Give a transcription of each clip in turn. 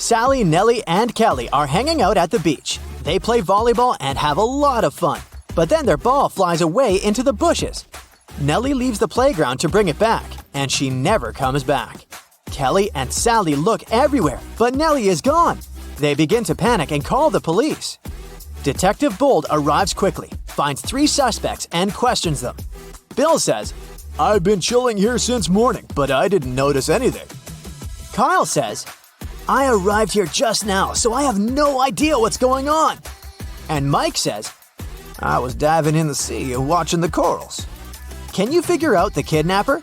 Sally, Nellie, and Kelly are hanging out at the beach. They play volleyball and have a lot of fun. But then their ball flies away into the bushes. Nellie leaves the playground to bring it back, and she never comes back. Kelly and Sally look everywhere, but Nellie is gone. They begin to panic and call the police. Detective Bold arrives quickly, finds 3 suspects, and questions them. Bill says, "I've been chilling here since morning, but I didn't notice anything." Kyle says, "I arrived here just now, so I have no idea what's going on." And Mike says, "I was diving in the sea and watching the corals." Can you figure out the kidnapper?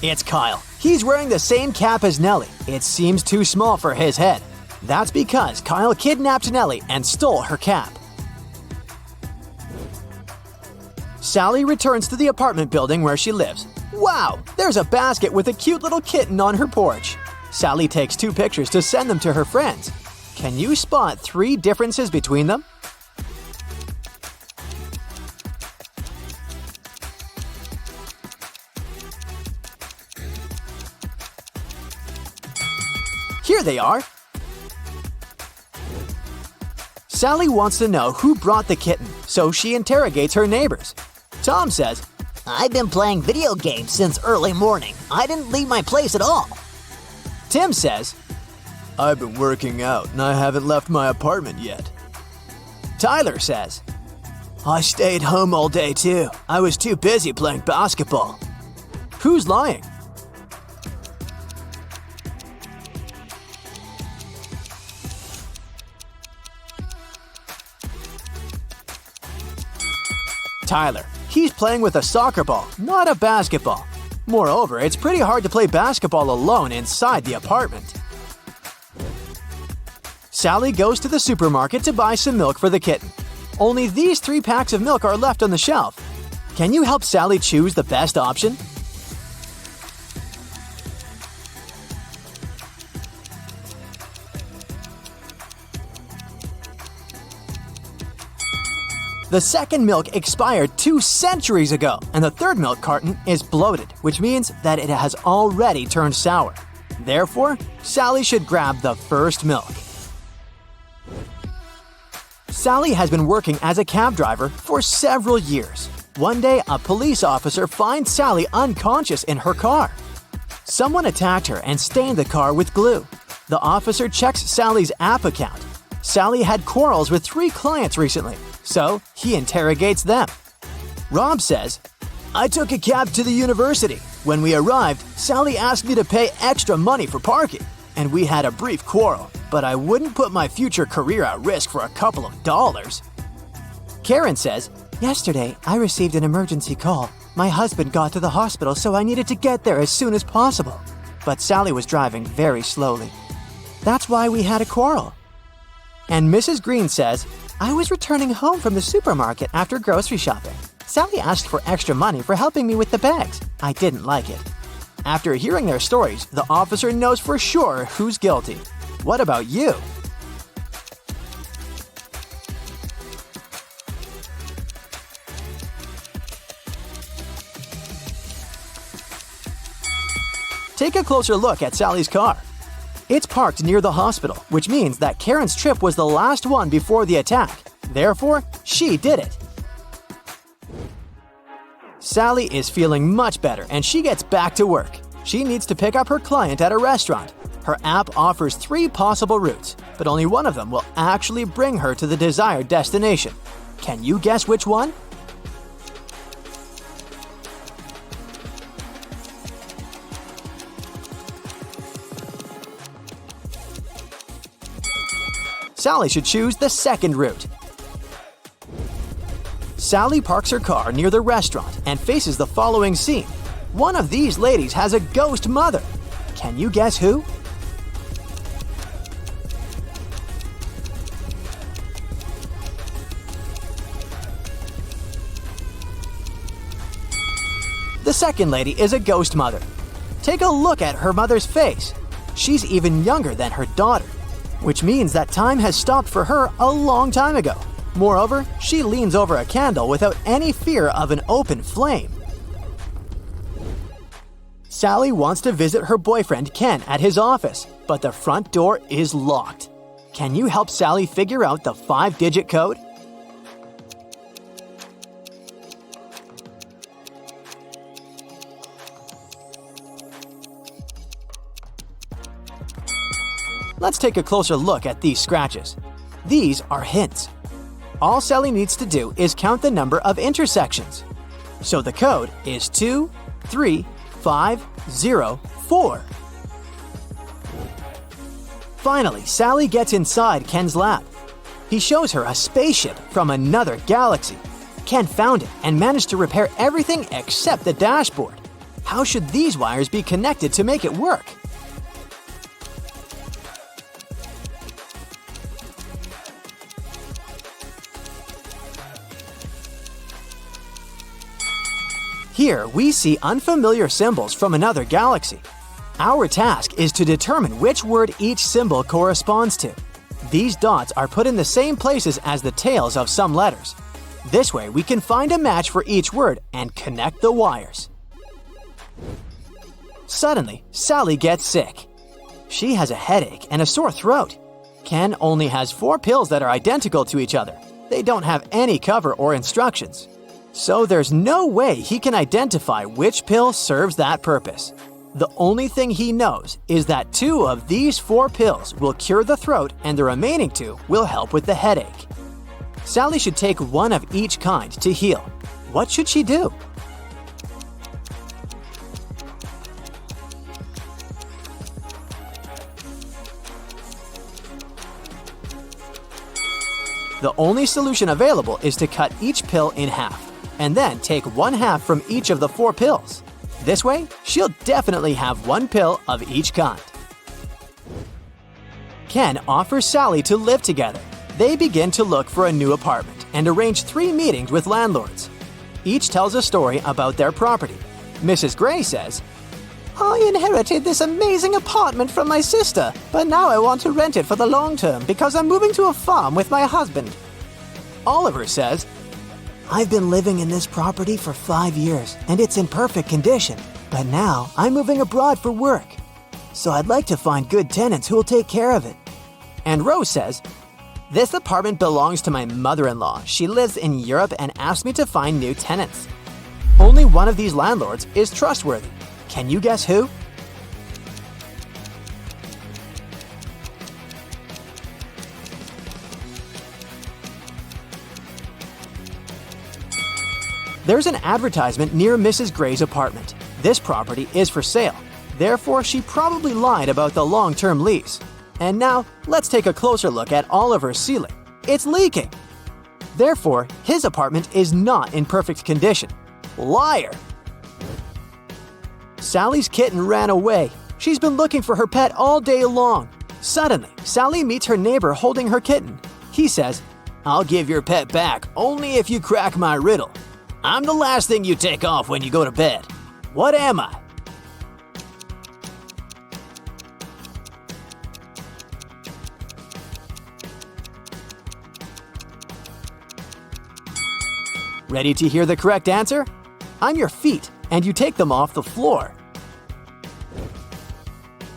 It's Kyle. He's wearing the same cap as Nellie. It seems too small for his head. That's because Kyle kidnapped Nellie and stole her cap. Sally returns to the apartment building where she lives. Wow, there's a basket with a cute little kitten on her porch. Sally takes 2 pictures to send them to her friends. Can you spot 3 differences between them? Here they are. Sally wants to know who brought the kitten, so she interrogates her neighbors. Tom says, "I've been playing video games since early morning. I didn't leave my place at all." Tim says, "I've been working out and I haven't left my apartment yet." Tyler says, "I stayed home all day too. I was too busy playing basketball." Who's lying? Tyler. He's playing with a soccer ball, not a basketball. Moreover, it's pretty hard to play basketball alone inside the apartment. Sally goes to the supermarket to buy some milk for the kitten. Only these 3 packs of milk are left on the shelf. Can you help Sally choose the best option? The second milk expired 2 centuries ago, and the third milk carton is bloated, which means that it has already turned sour. Therefore, Sally should grab the first milk. Sally has been working as a cab driver for several years. One day, a police officer finds Sally unconscious in her car. Someone attacked her and stained the car with glue. The officer checks Sally's app account. Sally had quarrels with 3 clients recently, so he interrogates them. Rob says, "I took a cab to the university. When we arrived, Sally asked me to pay extra money for parking, and we had a brief quarrel, but I wouldn't put my future career at risk for a couple of dollars." Karen says, "Yesterday, I received an emergency call. My husband got to the hospital, so I needed to get there as soon as possible. But Sally was driving very slowly. That's why we had a quarrel." And Mrs. Green says, "I was returning home from the supermarket after grocery shopping. Sally asked for extra money for helping me with the bags. I didn't like it." After hearing their stories, the officer knows for sure who's guilty. What about you? Take a closer look at Sally's car. It's parked near the hospital, which means that Karen's trip was the last one before the attack. Therefore, she did it. Sally is feeling much better and she gets back to work. She needs to pick up her client at a restaurant. Her app offers 3 possible routes, but only one of them will actually bring her to the desired destination. Can you guess which one? Sally should choose the second route. Sally parks her car near the restaurant and faces the following scene. One of these ladies has a ghost mother. Can you guess who? The second lady is a ghost mother. Take a look at her mother's face. She's even younger than her daughter, which means that time has stopped for her a long time ago. Moreover, she leans over a candle without any fear of an open flame. Sally wants to visit her boyfriend Ken at his office, but the front door is locked. Can you help Sally figure out the 5-digit code? Let's take a closer look at these scratches. These are hints. All Sally needs to do is count the number of intersections. So the code is 23504. Finally, Sally gets inside Ken's lab. He shows her a spaceship from another galaxy. Ken found it and managed to repair everything except the dashboard. How should these wires be connected to make it work? Here, we see unfamiliar symbols from another galaxy. Our task is to determine which word each symbol corresponds to. These dots are put in the same places as the tails of some letters. This way, we can find a match for each word and connect the wires. Suddenly, Sally gets sick. She has a headache and a sore throat. Ken only has 4 pills that are identical to each other. They don't have any cover or instructions. So there's no way he can identify which pill serves that purpose. The only thing he knows is that 2 of these 4 pills will cure the throat and the remaining 2 will help with the headache. Sally should take 1 of each kind to heal. What should she do? The only solution available is to cut each pill in half, and then take 1/2 from each of the 4 pills. This way, she'll definitely have 1 pill of each kind. Ken offers Sally to live together. They begin to look for a new apartment and arrange 3 meetings with landlords. Each tells a story about their property. Mrs. Gray says, I inherited this amazing apartment from my sister, but now I want to rent it for the long term because I'm moving to a farm with my husband. Oliver says, I've been living in this property for 5 years, and it's in perfect condition. But now I'm moving abroad for work. So I'd like to find good tenants who will take care of it. And Rose says, This apartment belongs to my mother-in-law. She lives in Europe and asked me to find new tenants. Only one of these landlords is trustworthy. Can you guess who? There's an advertisement near Mrs. Gray's apartment. This property is for sale. Therefore, she probably lied about the long-term lease. And now, let's take a closer look at Oliver's ceiling. It's leaking. Therefore, his apartment is not in perfect condition. Liar! Sally's kitten ran away. She's been looking for her pet all day long. Suddenly, Sally meets her neighbor holding her kitten. He says, I'll give your pet back only if you crack my riddle. I'm the last thing you take off when you go to bed. What am I? Ready to hear the correct answer? I'm your feet, and you take them off the floor.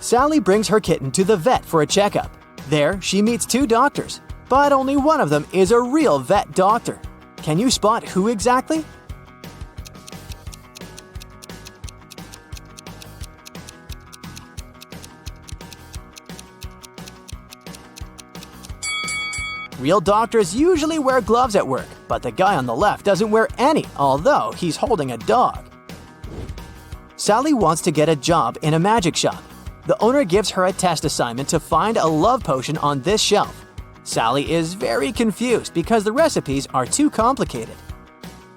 Sally brings her kitten to the vet for a checkup. There, she meets 2 doctors, but only one of them is a real vet doctor. Can you spot who exactly? Real doctors usually wear gloves at work, but the guy on the left doesn't wear any, although he's holding a dog. Sally wants to get a job in a magic shop. The owner gives her a test assignment to find a love potion on this shelf. Sally is very confused because the recipes are too complicated.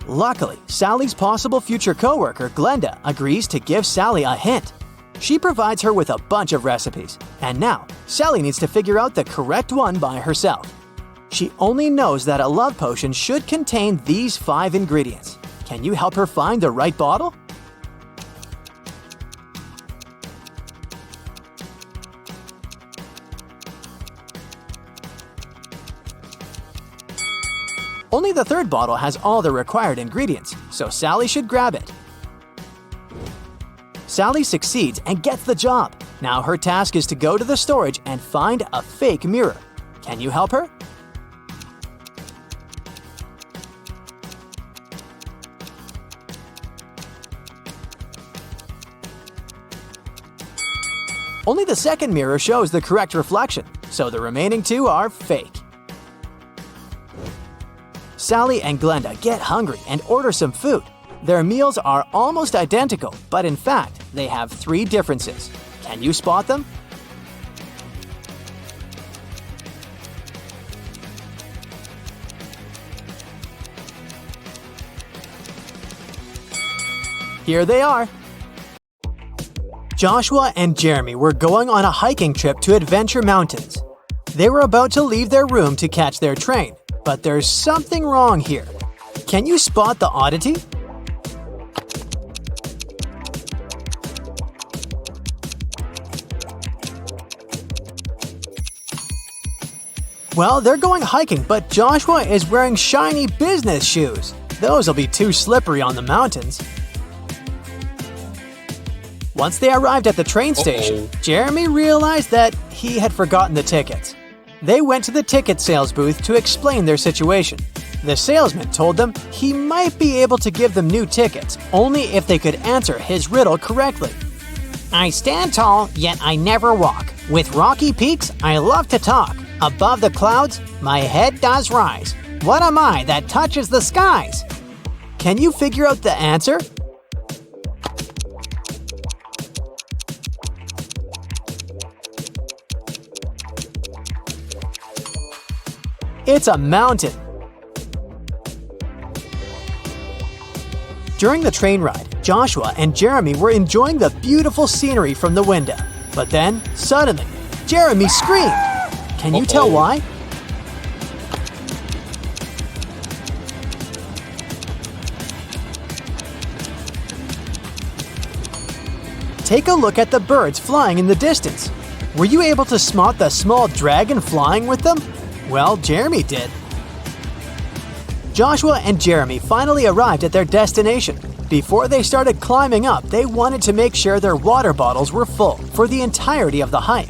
Luckily, Sally's possible future coworker, Glenda, agrees to give Sally a hint. She provides her with a bunch of recipes, and now Sally needs to figure out the correct one by herself. She only knows that a love potion should contain these 5 ingredients. Can you help her find the right bottle? Only the third bottle has all the required ingredients, so Sally should grab it. Sally succeeds and gets the job. Now her task is to go to the storage and find a fake mirror. Can you help her? Only the second mirror shows the correct reflection, so the remaining two are fake. Sally and Glenda get hungry and order some food. Their meals are almost identical, but in fact, they have 3 differences. Can you spot them? Here they are. Joshua and Jeremy were going on a hiking trip to Adventure Mountains. They were about to leave their room to catch their train, but there's something wrong here. Can you spot the oddity? Well, they're going hiking, but Joshua is wearing shiny business shoes. Those will be too slippery on the mountains. Once they arrived at the train station, Jeremy realized that he had forgotten the tickets. They went to the ticket sales booth to explain their situation. The salesman told them he might be able to give them new tickets only if they could answer his riddle correctly. I stand tall, yet I never walk. With rocky peaks, I love to talk. Above the clouds, my head does rise. What am I that touches the skies? Can you figure out the answer? It's a mountain. During the train ride, Joshua and Jeremy were enjoying the beautiful scenery from the window. But then, suddenly, Jeremy screamed. Can you tell why? Take a look at the birds flying in the distance. Were you able to spot the small dragon flying with them? Well, Jeremy did. Joshua and Jeremy finally arrived at their destination. Before they started climbing up, they wanted to make sure their water bottles were full for the entirety of the hike.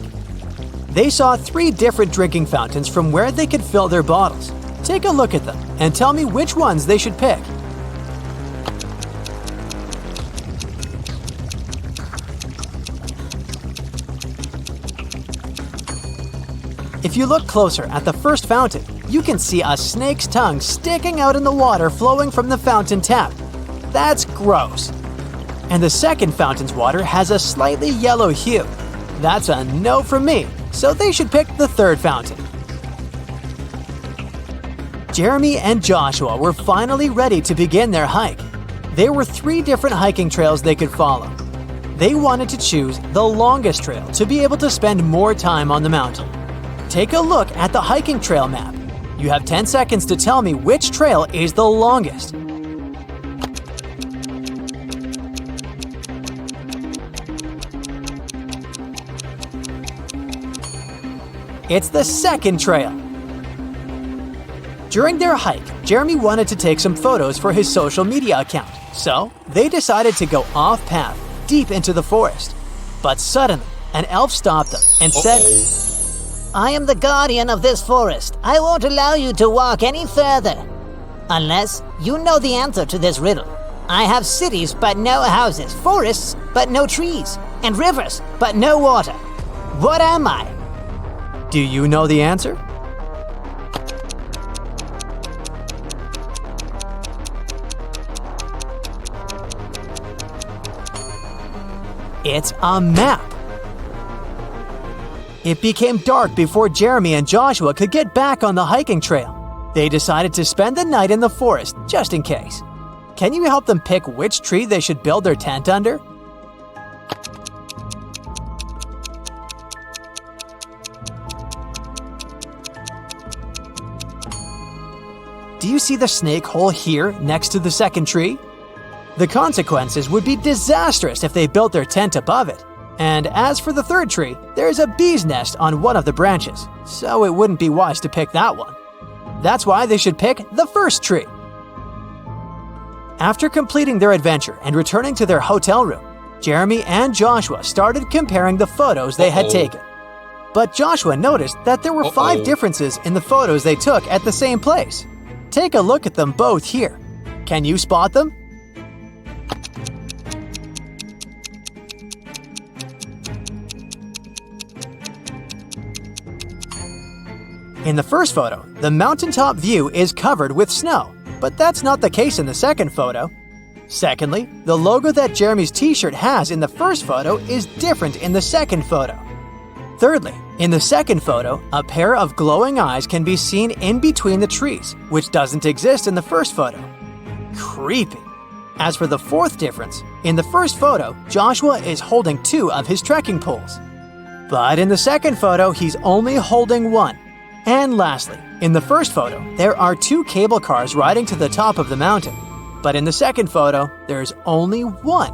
They saw 3 different drinking fountains from where they could fill their bottles. Take a look at them and tell me which ones they should pick. If you look closer at the first fountain, you can see a snake's tongue sticking out in the water flowing from the fountain tap. That's gross. And the second fountain's water has a slightly yellow hue. That's a no from me, so they should pick the third fountain. Jeremy and Joshua were finally ready to begin their hike. There were 3 different hiking trails they could follow. They wanted to choose the longest trail to be able to spend more time on the mountain. Take a look at the hiking trail map. You have 10 seconds to tell me which trail is the longest. It's the second trail. During their hike, Jeremy wanted to take some photos for his social media account, so they decided to go off-path, deep into the forest. But suddenly, an elf stopped them and said, I am the guardian of this forest. I won't allow you to walk any further. Unless you know the answer to this riddle. I have cities but no houses, forests but no trees, and rivers but no water. What am I? Do you know the answer? It's a map. It became dark before Jeremy and Joshua could get back on the hiking trail. They decided to spend the night in the forest, just in case. Can you help them pick which tree they should build their tent under? Do you see the snake hole here next to the second tree? The consequences would be disastrous if they built their tent above it. And as for the third tree, there's a bee's nest on one of the branches, so it wouldn't be wise to pick that one. That's why they should pick the first tree. After completing their adventure and returning to their hotel room, Jeremy and Joshua started comparing the photos they had taken. But Joshua noticed that there were 5 differences in the photos they took at the same place. Take a look at them both here. Can you spot them? In the first photo, the mountaintop view is covered with snow, but that's not the case in the second photo. Secondly, the logo that Jeremy's t-shirt has in the first photo is different in the second photo. Thirdly, in the second photo, a pair of glowing eyes can be seen in between the trees, which doesn't exist in the first photo. Creepy. As for the fourth difference, in the first photo, Joshua is holding 2 of his trekking poles. But in the second photo, he's only holding 1. And lastly, in the first photo, there are 2 cable cars riding to the top of the mountain. But in the second photo, there's only 1.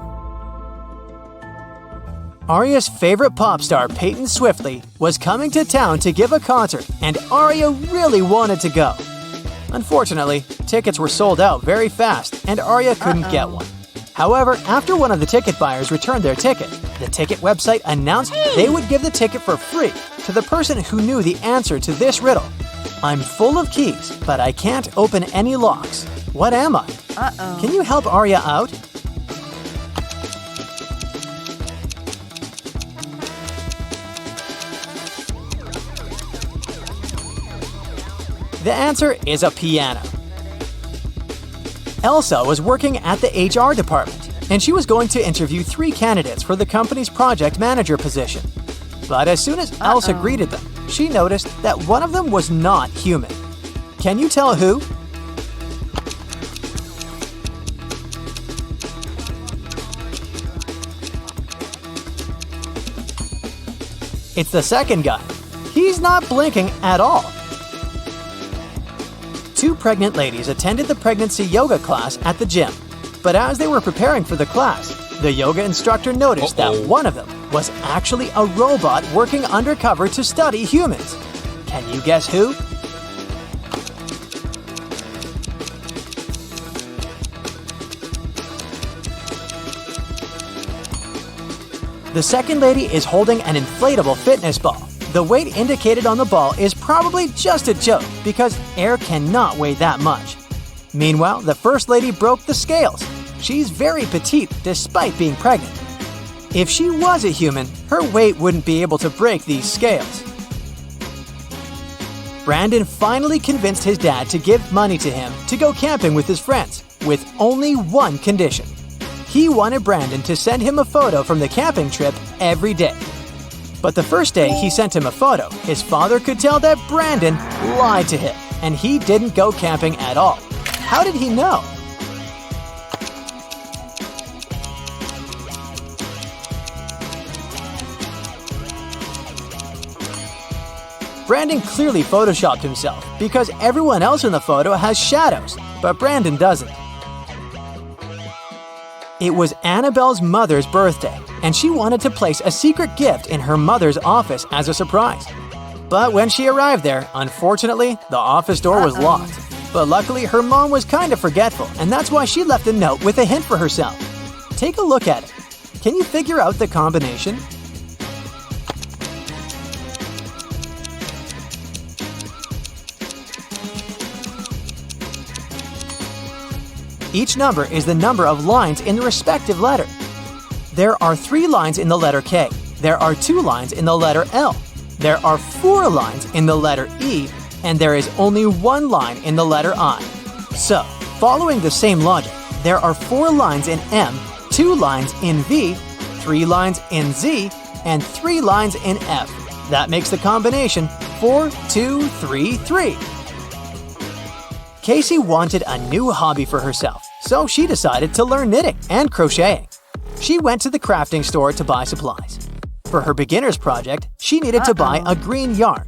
Arya's favorite pop star, Peyton Swiftly, was coming to town to give a concert, and Arya really wanted to go. Unfortunately, tickets were sold out very fast, and Arya couldn't get one. However, after one of the ticket buyers returned their ticket, the ticket website announced they would give the ticket for free to the person who knew the answer to this riddle. I'm full of keys, but I can't open any locks. What am I? Can you help Arya out? The answer is a piano. Elsa was working at the HR department, and she was going to interview 3 candidates for the company's project manager position. But as soon as Elsa greeted them, she noticed that one of them was not human. Can you tell who? It's the second guy. He's not blinking at all. 2 pregnant ladies attended the pregnancy yoga class at the gym. But as they were preparing for the class, the yoga instructor noticed that one of them was actually a robot working undercover to study humans. Can you guess who? The second lady is holding an inflatable fitness ball. The weight indicated on the ball is probably just a joke because air cannot weigh that much. Meanwhile, the first lady broke the scales. She's very petite despite being pregnant. If she was a human, her weight wouldn't be able to break these scales. Brandon finally convinced his dad to give money to him to go camping with his friends, with only one condition. He wanted Brandon to send him a photo from the camping trip every day. But the first day he sent him a photo, his father could tell that Brandon lied to him, and he didn't go camping at all. How did he know? Brandon clearly photoshopped himself because everyone else in the photo has shadows, but Brandon doesn't. It was Annabelle's mother's birthday, and she wanted to place a secret gift in her mother's office as a surprise. But when she arrived there, unfortunately, the office door was locked. But luckily, her mom was kind of forgetful, and that's why she left a note with a hint for herself. Take a look at it. Can you figure out the combination? Each number is the number of lines in the respective letter. There are 3 lines in the letter K. There are 2 lines in the letter L. There are 4 lines in the letter E, and there is only 1 line in the letter I. So, following the same logic, there are 4 lines in M, 2 lines in V, 3 lines in Z, and 3 lines in F. That makes the combination 4, 2, 3, 3. Casey wanted a new hobby for herself, so she decided to learn knitting and crocheting. She went to the crafting store to buy supplies. For her beginner's project, she needed to buy a green yarn,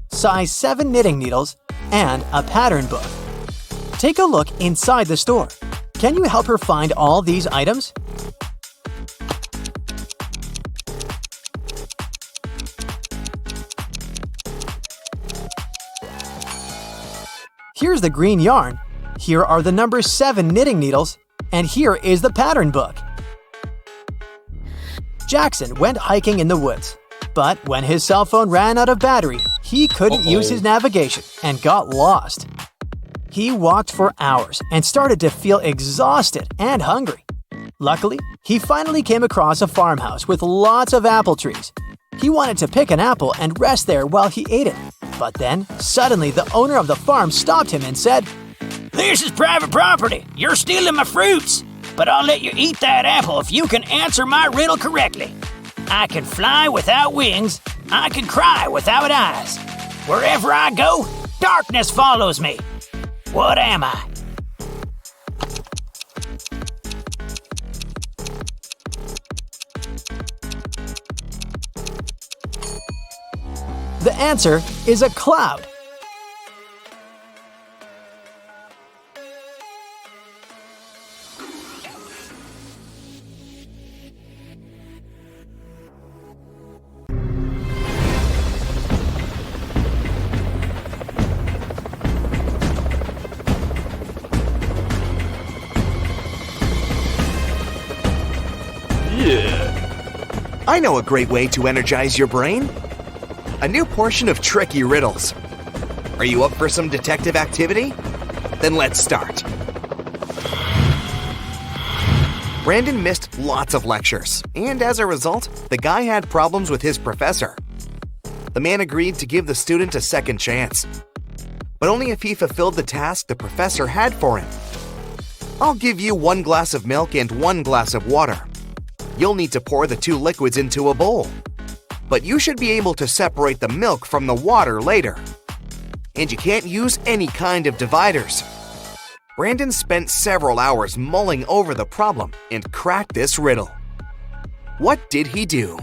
size 7 knitting needles, and a pattern book. Take a look inside the store. Can you help her find all these items? here's the green yarn, here are the number 7 knitting needles, and here is the pattern book. Jackson went hiking in the woods, but when his cell phone ran out of battery, he couldn't use his navigation and got lost. He walked for hours and started to feel exhausted and hungry. Luckily, he finally came across a farmhouse with lots of apple trees. He wanted to pick an apple and rest there while he ate it. But then, suddenly the owner of the farm stopped him and said, "This is private property. You're stealing my fruits. But I'll let you eat that apple if you can answer my riddle correctly. I can fly without wings. I can cry without eyes. Wherever I go, darkness follows me. What am I?" the answer is a cloud. I know a great way to energize your brain. A new portion of Tricky Riddles. Are you up for some detective activity? Then let's start. Brandon missed lots of lectures, and as a result, the guy had problems with his professor. The man agreed to give the student a second chance, but only if he fulfilled the task the professor had for him. I'll give you 1 glass of milk and 1 glass of water. You'll need to pour the 2 liquids into a bowl. But you should be able to separate the milk from the water later. And you can't use any kind of dividers. Brandon spent several hours mulling over the problem and cracked this riddle. What did he do?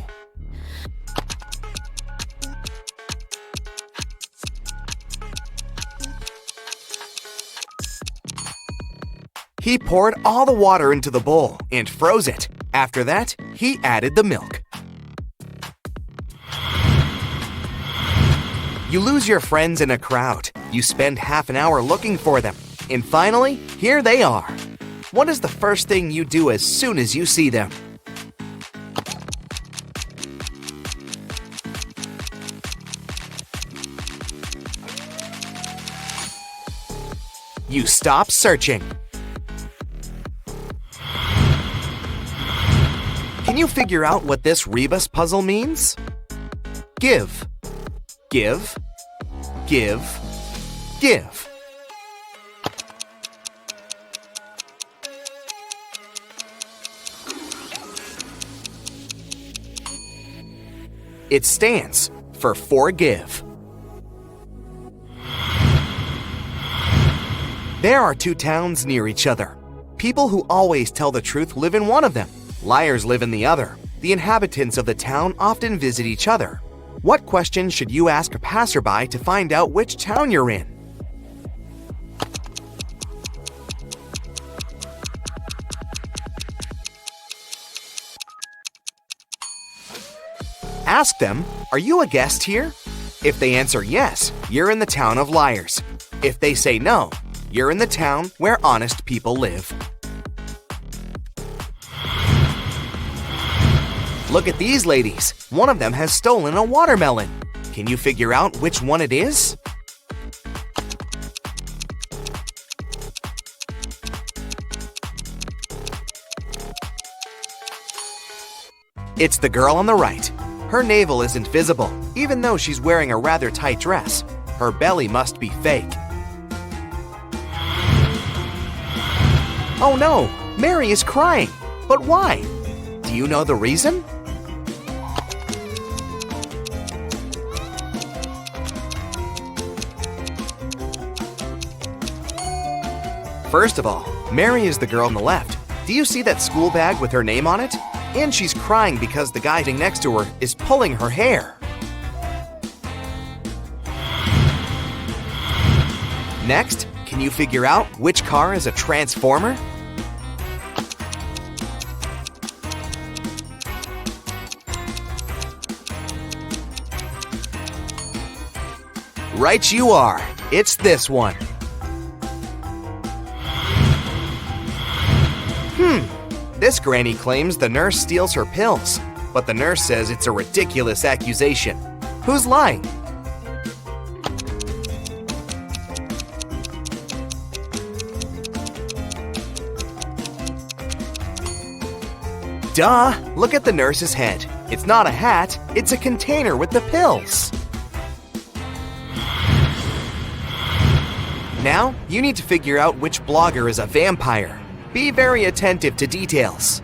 He poured all the water into the bowl and froze it. After that, he added the milk. You lose your friends in a crowd. You spend half an hour looking for them. And finally, here they are. What is the first thing you do as soon as you see them? You stop searching. Can you figure out what this rebus puzzle means? Give, give, give, give. It stands for forgive. There are 2 towns near each other. People who always tell the truth live in one of them. Liars live in the other. The inhabitants of the town often visit each other. What question should you ask a passerby to find out which town you're in? Ask them, "Are you a guest here?" If they answer yes, you're in the town of liars. If they say no, you're in the town where honest people live. Look at these ladies. One of them has stolen a watermelon. Can you figure out which one it is? It's the girl on the right. Her navel isn't visible, even though she's wearing a rather tight dress. Her belly must be fake. Oh no, Mary is crying. But why? Do you know the reason? First of all, Mary is the girl on the left. Do you see that school bag with her name on it? And she's crying because the guy sitting next to her is pulling her hair. Next, can you figure out which car is a transformer? Right you are. It's this one. This granny claims the nurse steals her pills, but the nurse says it's a ridiculous accusation. Who's lying? Duh! Look at the nurse's head. It's not a hat, it's a container with the pills. Now, you need to figure out which blogger is a vampire. Be very attentive to details.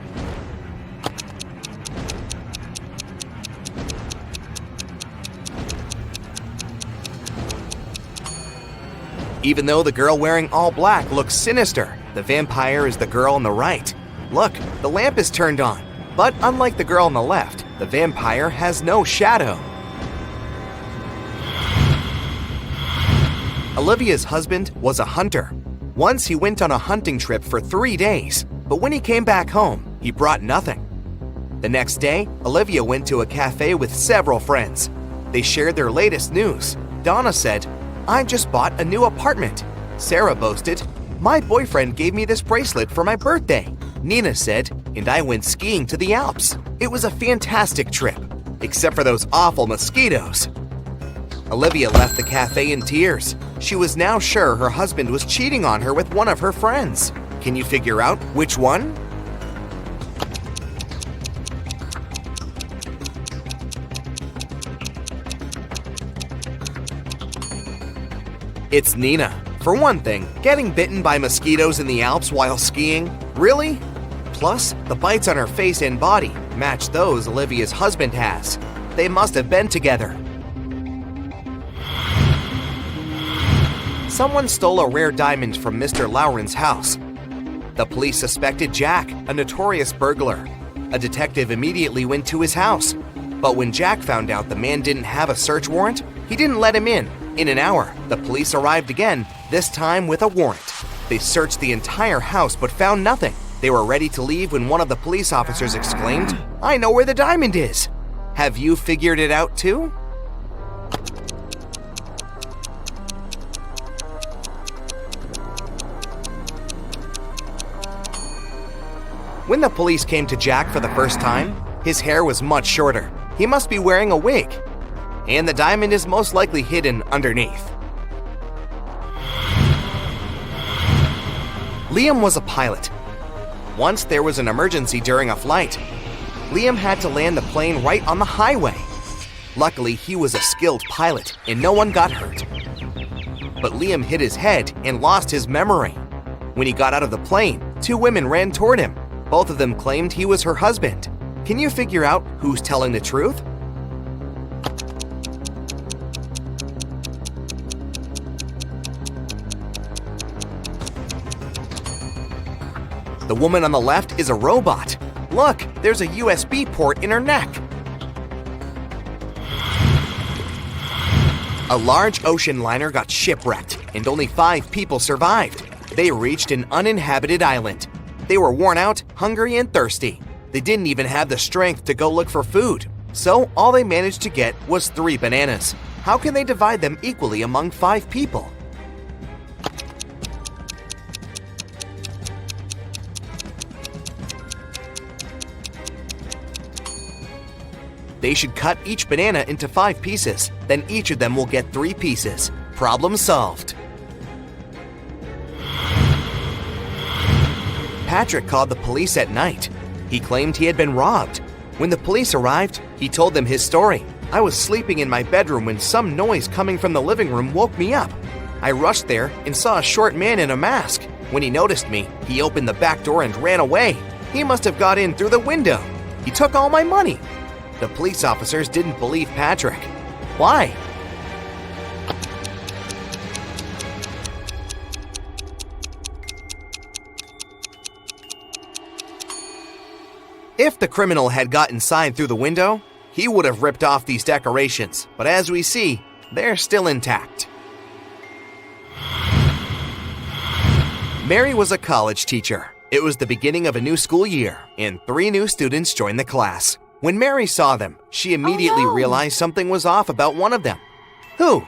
Even though the girl wearing all black looks sinister, the vampire is the girl on the right. Look, the lamp is turned on, but unlike the girl on the left, the vampire has no shadow. Olivia's husband was a hunter. Once he went on a hunting trip for 3 days, but when he came back home, he brought nothing. The next day, Olivia went to a cafe with several friends. They shared their latest news. Donna said, "I just bought a new apartment." Sarah boasted, "My boyfriend gave me this bracelet for my birthday." Nina said, "And I went skiing to the Alps. It was a fantastic trip, except for those awful mosquitoes." Olivia left the cafe in tears. She was now sure her husband was cheating on her with one of her friends. Can you figure out which one? It's Nina. For one thing, getting bitten by mosquitoes in the Alps while skiing? Really? Plus, the bites on her face and body match those Olivia's husband has. They must have been together. Someone stole a rare diamond from Mr. Lauren's house. The police suspected Jack, a notorious burglar. A detective immediately went to his house. But when Jack found out the man didn't have a search warrant, he didn't let him in. In an hour, the police arrived again, this time with a warrant. They searched the entire house but found nothing. They were ready to leave when one of the police officers exclaimed, "I know where the diamond is!" Have you figured it out too? When the police came to Jack for the first time, his hair was much shorter. He must be wearing a wig. And the diamond is most likely hidden underneath. Liam was a pilot. Once there was an emergency during a flight. Liam had to land the plane right on the highway. Luckily, he was a skilled pilot and no one got hurt. But Liam hit his head and lost his memory. When he got out of the plane, 2 women ran toward him. Both of them claimed he was her husband. Can you figure out who's telling the truth? The woman on the left is a robot. Look, there's a USB port in her neck. A large ocean liner got shipwrecked, and only 5 people survived. They reached an uninhabited island. They were worn out, hungry, and thirsty. They didn't even have the strength to go look for food. So all they managed to get was 3 bananas. How can they divide them equally among 5 people? They should cut each banana into 5 pieces. Then each of them will get 3 pieces. Problem solved. Patrick called the police at night. He claimed he had been robbed. When the police arrived, he told them his story. "I was sleeping in my bedroom when some noise coming from the living room woke me up. I rushed there and saw a short man in a mask. When he noticed me, he opened the back door and ran away. He must have got in through the window. He took all my money." The police officers didn't believe Patrick. Why? If the criminal had got inside through the window, he would have ripped off these decorations, but as we see, they're still intact. Mary was a college teacher. It was the beginning of a new school year, and 3 new students joined the class. When Mary saw them, she immediately realized something was off about one of them. Who?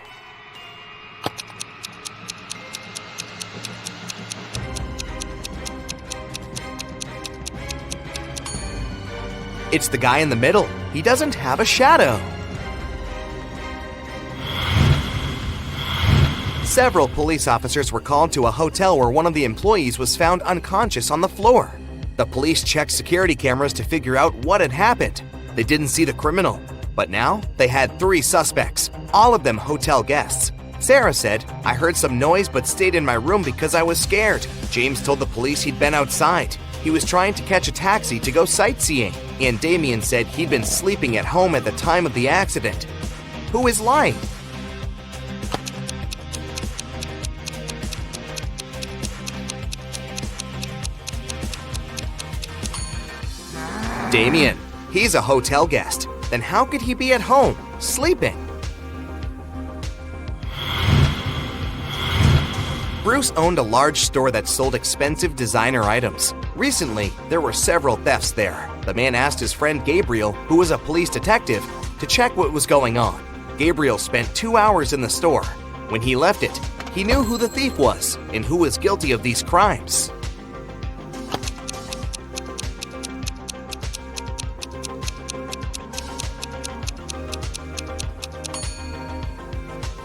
It's the guy in the middle. He doesn't have a shadow. Several police officers were called to a hotel where one of the employees was found unconscious on the floor. The police checked security cameras to figure out what had happened. They didn't see the criminal, but now they had 3 suspects, all of them hotel guests. Sarah said, "I heard some noise but stayed in my room because I was scared." James told the police he'd been outside. He was trying to catch a taxi to go sightseeing. And Damien said he'd been sleeping at home at the time of the accident. Who is lying? Damien. He's a hotel guest. Then how could he be at home, sleeping? Bruce owned a large store that sold expensive designer items. Recently, there were several thefts there. The man asked his friend Gabriel, who was a police detective, to check what was going on. Gabriel spent 2 hours in the store. When he left it, he knew who the thief was and who was guilty of these crimes.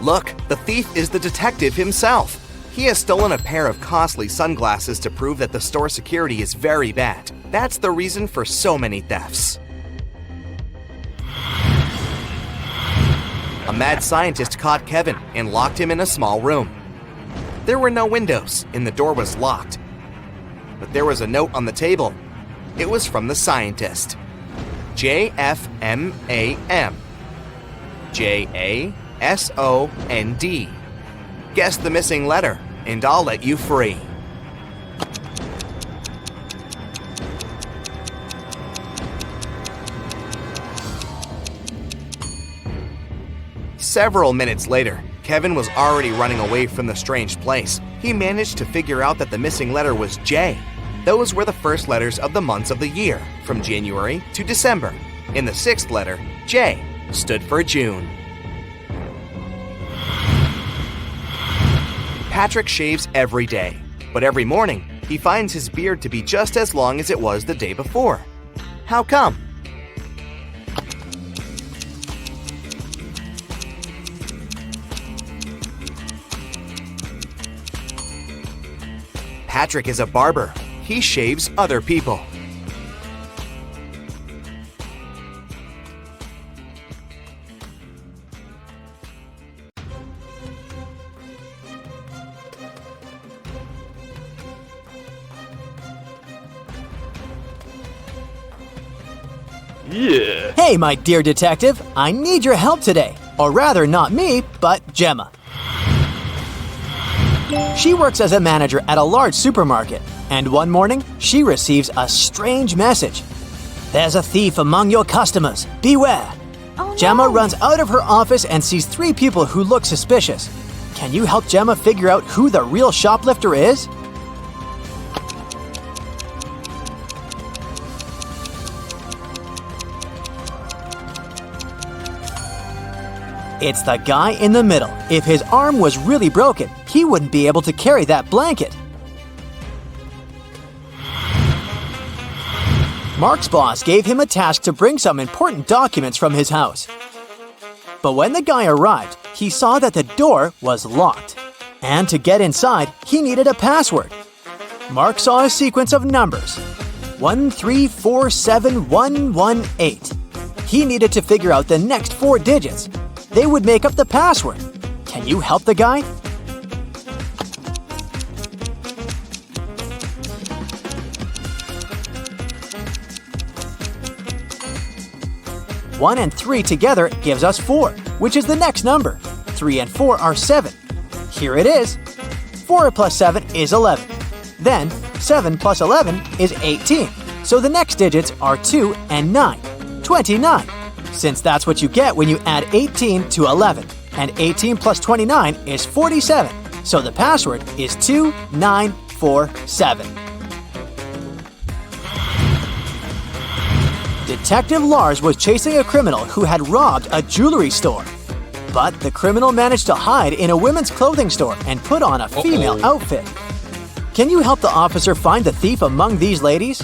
Look, the thief is the detective himself. He has stolen a pair of costly sunglasses to prove that the store security is very bad. That's the reason for so many thefts. A mad scientist caught Kevin and locked him in a small room. There were no windows and the door was locked. But there was a note on the table. It was from the scientist. JFMAM. JASOND. Guess the missing letter, and I'll let you free. Several minutes later, Kevin was already running away from the strange place. He managed to figure out that the missing letter was J. Those were the first letters of the months of the year, from January to December. And the 6th letter, J, stood for June. Patrick shaves every day, but every morning, he finds his beard to be just as long as it was the day before. How come? Patrick is a barber. He shaves other people. Yeah. Hey, my dear detective, I need your help today. Or rather, not me, but Gemma. She works as a manager at a large supermarket, and one morning, she receives a strange message. There's a thief among your customers. Beware. Oh, no. Gemma runs out of her office and sees 3 people who look suspicious. Can you help Gemma figure out who the real shoplifter is? It's the guy in the middle. If his arm was really broken, he wouldn't be able to carry that blanket. Mark's boss gave him a task to bring some important documents from his house. But when the guy arrived, he saw that the door was locked. And to get inside, he needed a password. Mark saw a sequence of numbers. 1347118. He needed to figure out the next 4 digits. They would make up the password. Can you help the guy? One and 3 together gives us 4, which is the next number. 3 and 4 are 7. Here it is. 4 plus 7 is 11. Then, 7 plus 11 is 18. So the next digits are 2 and 9. 29. Since that's what you get when you add 18 to 11. And 18 plus 29 is 47. So the password is 2947. Detective Lars was chasing a criminal who had robbed a jewelry store. But the criminal managed to hide in a women's clothing store and put on a female outfit. Can you help the officer find the thief among these ladies?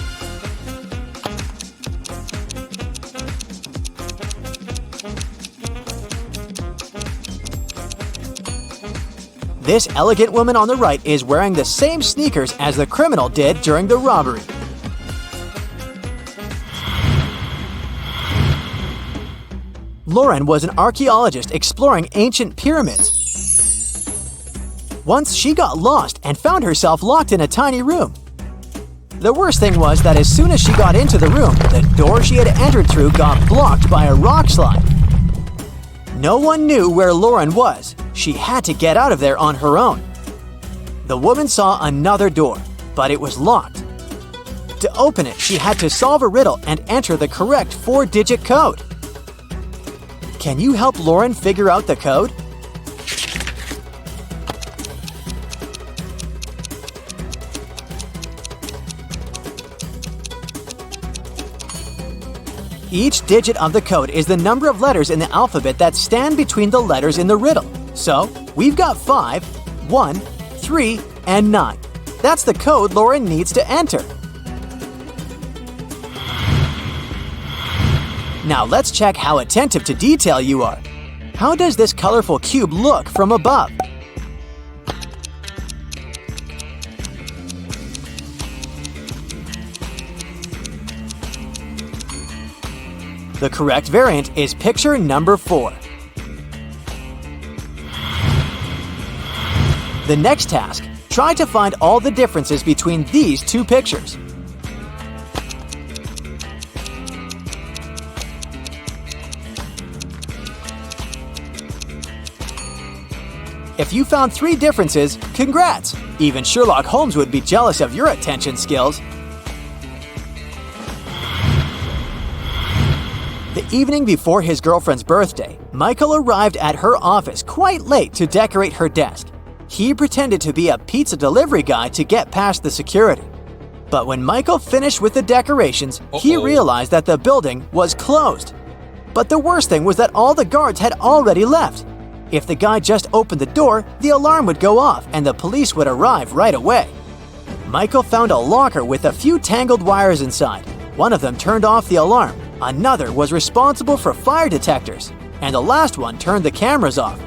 This elegant woman on the right is wearing the same sneakers as the criminal did during the robbery. Lauren was an archaeologist exploring ancient pyramids. Once she got lost and found herself locked in a tiny room. The worst thing was that as soon as she got into the room, the door she had entered through got blocked by a rock slide. No one knew where Lauren was. She had to get out of there on her own. The woman saw another door, but it was locked. To open it, she had to solve a riddle and enter the correct 4-digit code. Can you help Lauren figure out the code? Each digit of the code is the number of letters in the alphabet that stand between the letters in the riddle. So, we've got 5, 1, 3, and 9. That's the code Lauren needs to enter. Now let's check how attentive to detail you are. How does this colorful cube look from above? The correct variant is picture number 4. The next task, try to find all the differences between these two pictures. If you found 3 differences, congrats! Even Sherlock Holmes would be jealous of your attention skills. The evening before his girlfriend's birthday, Michael arrived at her office quite late to decorate her desk. He pretended to be a pizza delivery guy to get past the security. But when Michael finished with the decorations, he realized that the building was closed. But the worst thing was that all the guards had already left. If the guy just opened the door, the alarm would go off and the police would arrive right away. Michael found a locker with a few tangled wires inside. One of them turned off the alarm. Another was responsible for fire detectors, and the last one turned the cameras off.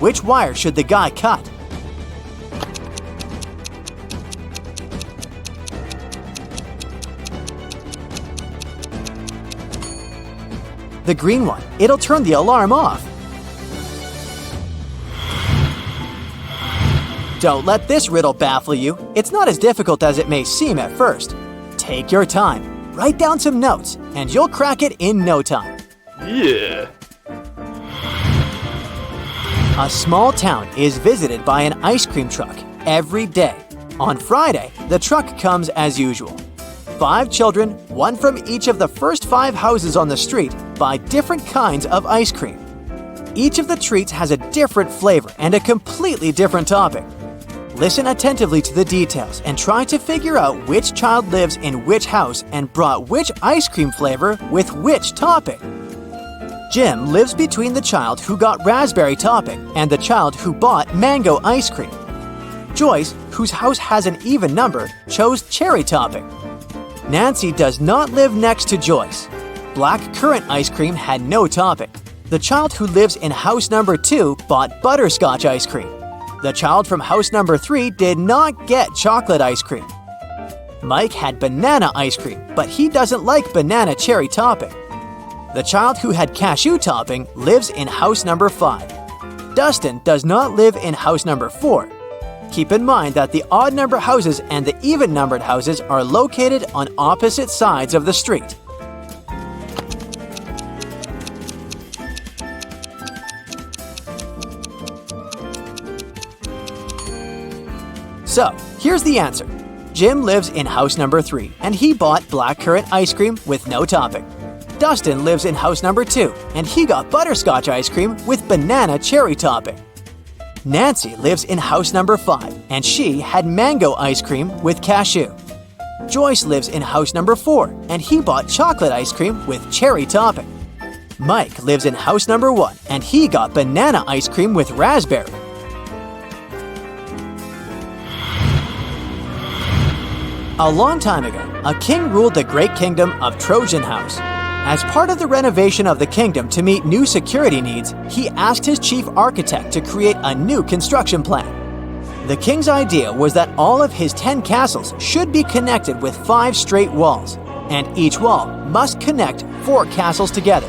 Which wire should the guy cut? The green one. It'll turn the alarm off. Don't let this riddle baffle you. It's not as difficult as it may seem at first. Take your time. Write down some notes, and you'll crack it in no time. Yeah. A small town is visited by an ice cream truck every day. On Friday, the truck comes as usual. 5 children, one from each of the first 5 houses on the street, buy different kinds of ice cream. Each of the treats has a different flavor and a completely different topping. Listen attentively to the details and try to figure out which child lives in which house and brought which ice cream flavor with which topping. Jim lives between the child who got raspberry topping and the child who bought mango ice cream. Joyce, whose house has an even number, chose cherry topping. Nancy does not live next to Joyce. Black currant ice cream had no topping. The child who lives in house number 2 bought butterscotch ice cream. The child from house number 3 did not get chocolate ice cream. Mike had banana ice cream, but he doesn't like banana cherry topping. The child who had cashew topping lives in house number 5. Dustin does not live in house number 4. Keep in mind that the odd number houses and the even numbered houses are located on opposite sides of the street. So, here's the answer. Jim lives in house number 3, and he bought blackcurrant ice cream with no topping. Dustin lives in house number 2, and he got butterscotch ice cream with banana cherry topping. Nancy lives in house number 5, and she had mango ice cream with cashew. Joyce lives in house number 4, and he bought chocolate ice cream with cherry topping. Mike lives in house number 1, and he got banana ice cream with raspberry. A long time ago, a king ruled the great kingdom of Trojan House. As part of the renovation of the kingdom to meet new security needs, he asked his chief architect to create a new construction plan. The king's idea was that all of his 10 castles should be connected with 5 straight walls, and each wall must connect 4 castles together.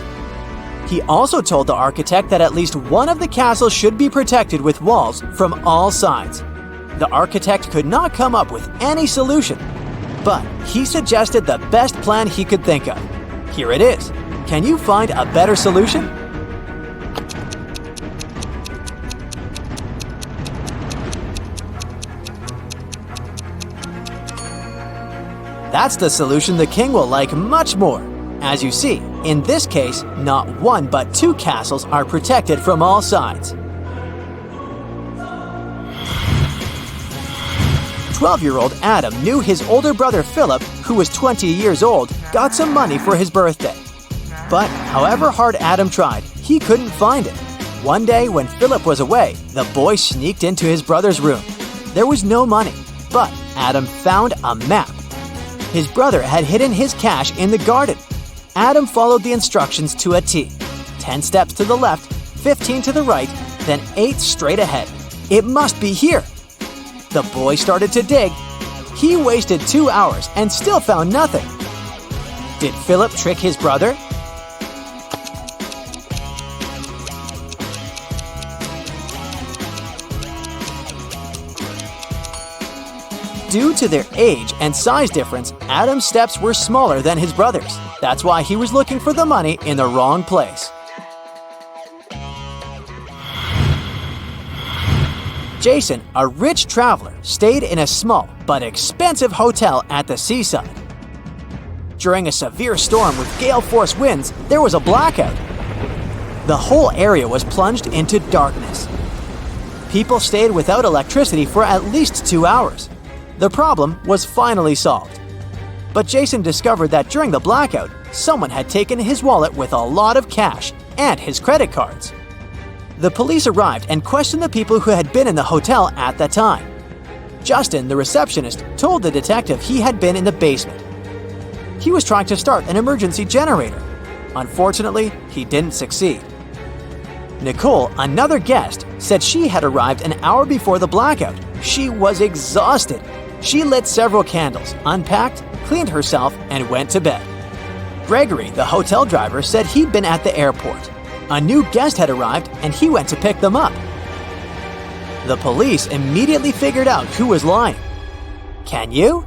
He also told the architect that at least one of the castles should be protected with walls from all sides. The architect could not come up with any solution, but he suggested the best plan he could think of. Here it is. Can you find a better solution? That's the solution the king will like much more. As you see, in this case, not 1 but 2 castles are protected from all sides. 12-year-old Adam knew his older brother Philip, who was 20 years old, got some money for his birthday. But however hard Adam tried, he couldn't find it. One day when Philip was away, the boy sneaked into his brother's room. There was no money, but Adam found a map. His brother had hidden his cash in the garden. Adam followed the instructions to a T. 10 steps to the left, 15 to the right, then 8 straight ahead. It must be here. The boy started to dig. He wasted 2 hours and still found nothing. Did Philip trick his brother? Due to their age and size difference, Adam's steps were smaller than his brother's. That's why he was looking for the money in the wrong place. Jason, a rich traveler, stayed in a small but expensive hotel at the seaside. During a severe storm with gale-force winds, there was a blackout. The whole area was plunged into darkness. People stayed without electricity for at least 2 hours. The problem was finally solved. But Jason discovered that during the blackout, someone had taken his wallet with a lot of cash and his credit cards. The police arrived and questioned the people who had been in the hotel at the time. Justin, the receptionist, told the detective he had been in the basement. He was trying to start an emergency generator. Unfortunately, he didn't succeed. Nicole, another guest, said she had arrived an hour before the blackout. She was exhausted. She lit several candles, unpacked, cleaned herself, and went to bed. Gregory, the hotel driver, said he'd been at the airport. A new guest had arrived and he went to pick them up. The police immediately figured out who was lying. Can you?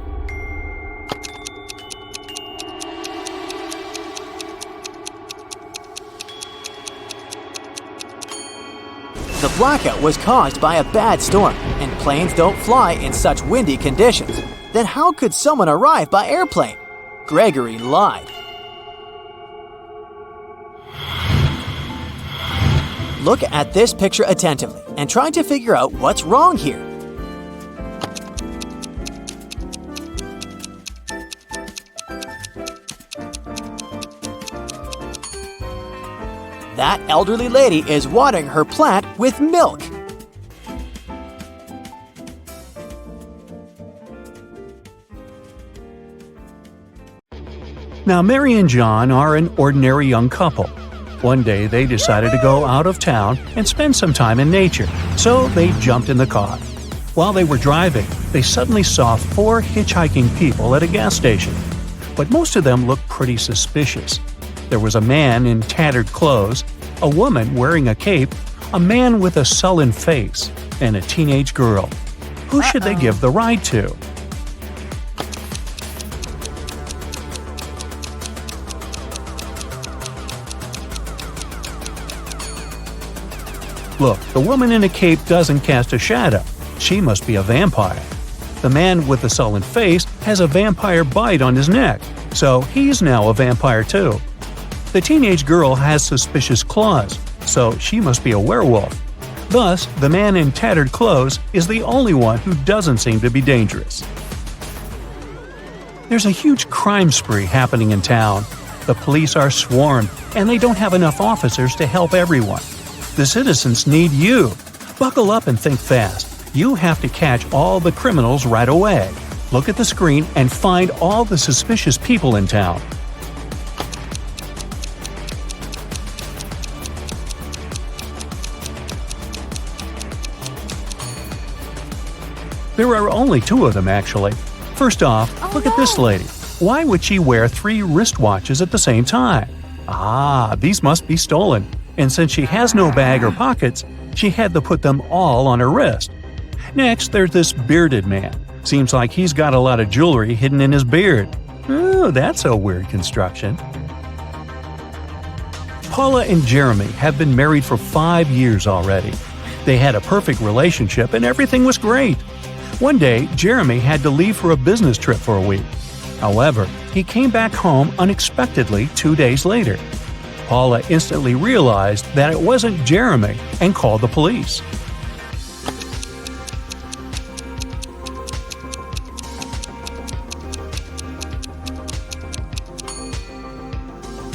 The blackout was caused by a bad storm, and planes don't fly in such windy conditions. Then how could someone arrive by airplane? Gregory lied. Look at this picture attentively and try to figure out what's wrong here. That elderly lady is watering her plant with milk. Now, Mary and John are an ordinary young couple. One day they decided to go out of town and spend some time in nature, so they jumped in the car. While they were driving, they suddenly saw 4 hitchhiking people at a gas station. But most of them looked pretty suspicious. There was a man in tattered clothes, a woman wearing a cape, a man with a sullen face, and a teenage girl. Who should they give the ride to? Look, the woman in a cape doesn't cast a shadow. She must be a vampire. The man with the sullen face has a vampire bite on his neck, so he's now a vampire too. The teenage girl has suspicious claws, so she must be a werewolf. Thus, the man in tattered clothes is the only one who doesn't seem to be dangerous. There's a huge crime spree happening in town. The police are swarmed, and they don't have enough officers to help everyone. The citizens need you. Buckle up and think fast. You have to catch all the criminals right away. Look at the screen and find all the suspicious people in town. There are only two of them, actually. First off, look at this lady. Why would she wear 3 wristwatches at the same time? These must be stolen. And since she has no bag or pockets, she had to put them all on her wrist. Next, there's this bearded man. Seems like he's got a lot of jewelry hidden in his beard. Oh, that's a weird construction. Paula and Jeremy have been married for 5 years already. They had a perfect relationship and everything was great. One day, Jeremy had to leave for a business trip for a week. However, he came back home unexpectedly 2 days later. Paula instantly realized that it wasn't Jeremy and called the police.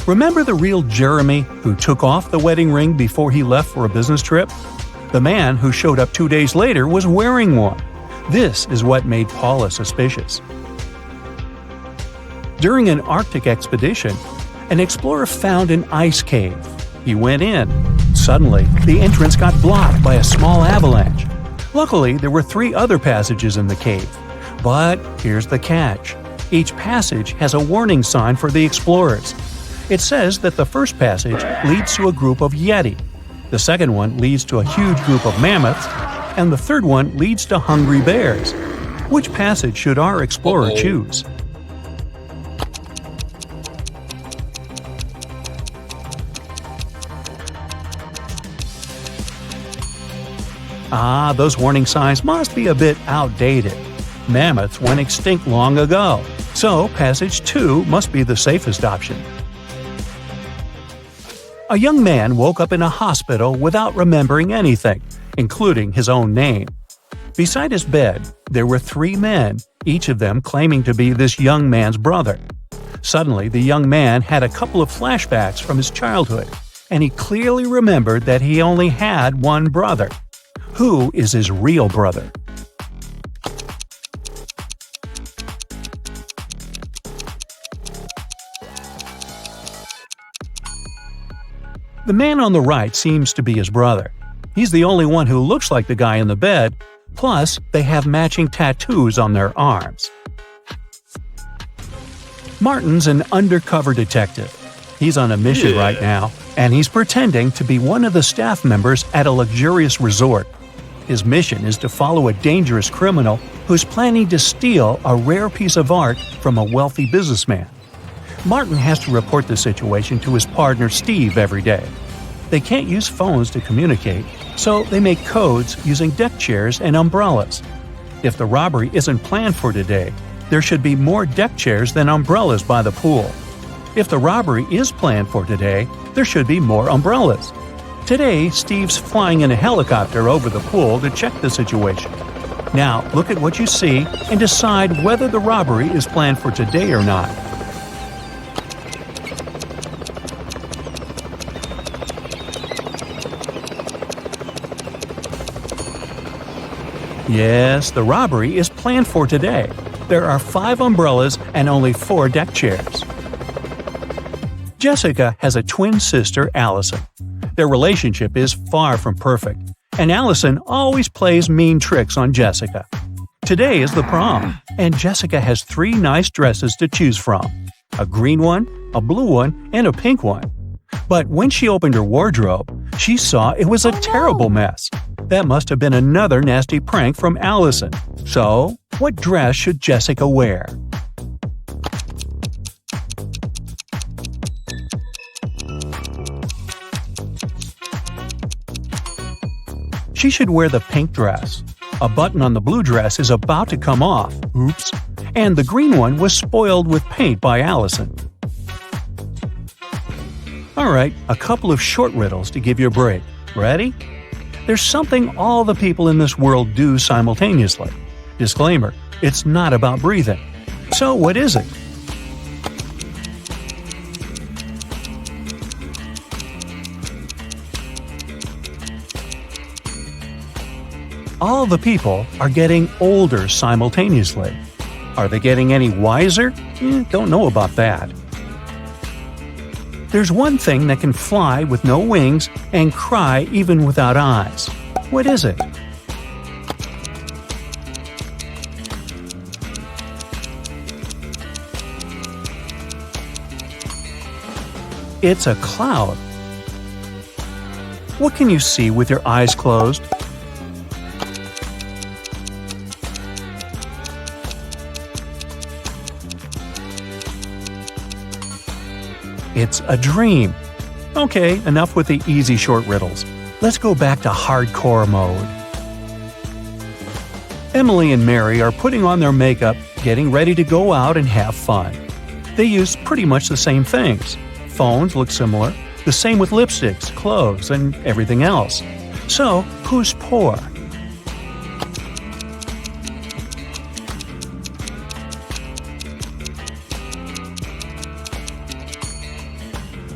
Remember the real Jeremy who took off the wedding ring before he left for a business trip? The man who showed up 2 days later was wearing one. This is what made Paula suspicious. During an Arctic expedition, an explorer found an ice cave. He went in. Suddenly, the entrance got blocked by a small avalanche. Luckily, there were 3 other passages in the cave. But here's the catch. Each passage has a warning sign for the explorers. It says that the first passage leads to a group of Yeti, the second one leads to a huge group of mammoths, and the third one leads to hungry bears. Which passage should our explorer choose? Those warning signs must be a bit outdated. Mammoths went extinct long ago, so passage 2 must be the safest option. A young man woke up in a hospital without remembering anything, including his own name. Beside his bed, there were 3 men, each of them claiming to be this young man's brother. Suddenly, the young man had a couple of flashbacks from his childhood, and he clearly remembered that he only had one brother. Who is his real brother? The man on the right seems to be his brother. He's the only one who looks like the guy in the bed, plus they have matching tattoos on their arms. Martin's an undercover detective. He's on a mission right now, and he's pretending to be one of the staff members at a luxurious resort. His mission is to follow a dangerous criminal who's planning to steal a rare piece of art from a wealthy businessman. Martin has to report the situation to his partner Steve every day. They can't use phones to communicate, so they make codes using deck chairs and umbrellas. If the robbery isn't planned for today, there should be more deck chairs than umbrellas by the pool. If the robbery is planned for today, there should be more umbrellas. Today, Steve's flying in a helicopter over the pool to check the situation. Now, look at what you see and decide whether the robbery is planned for today or not. Yes, the robbery is planned for today. There are 5 umbrellas and only 4 deck chairs. Jessica has a twin sister, Allison. Their relationship is far from perfect, and Allison always plays mean tricks on Jessica. Today is the prom, and Jessica has 3 nice dresses to choose from: a green one, a blue one, and a pink one. But when she opened her wardrobe, she saw it was a terrible mess. That must have been another nasty prank from Allison. So, what dress should Jessica wear? She should wear the pink dress. A button on the blue dress is about to come off. Oops. And the green one was spoiled with paint by Allison. Alright, a couple of short riddles to give you a break. Ready? There's something all the people in this world do simultaneously. Disclaimer, it's not about breathing. So what is it? All the people are getting older simultaneously. Are they getting any wiser? Don't know about that. There's one thing that can fly with no wings and cry even without eyes. What is it? It's a cloud. What can you see with your eyes closed? It's a dream. Okay, enough with the easy short riddles. Let's go back to hardcore mode. Emily and Mary are putting on their makeup, getting ready to go out and have fun. They use pretty much the same things. Phones look similar, the same with lipsticks, clothes, and everything else. So, who's poor?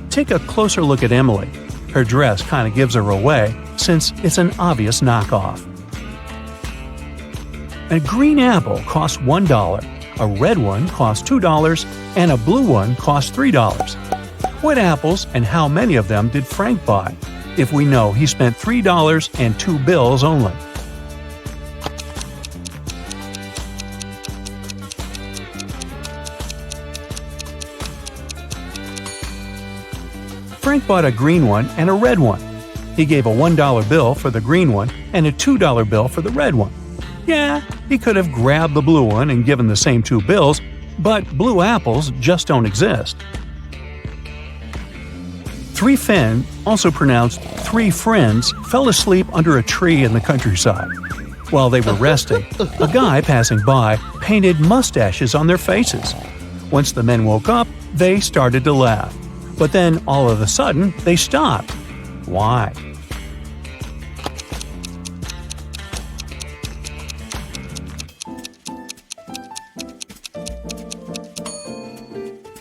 Take a closer look at Emily. Her dress kind of gives her away, since it's an obvious knockoff. A green apple costs $1, a red one costs $2, and a blue one costs $3. What apples and how many of them did Frank buy, if we know he spent $3 and 2 bills only? Frank bought a green one and a red one. He gave a $1 bill for the green one and a $2 bill for the red one. Yeah, he could have grabbed the blue one and given the same 2 bills, but blue apples just don't exist. 3 Finn, also pronounced 3 friends, fell asleep under a tree in the countryside. While they were resting, a guy passing by painted mustaches on their faces. Once the men woke up, they started to laugh. But then, all of a sudden, they stopped. Why?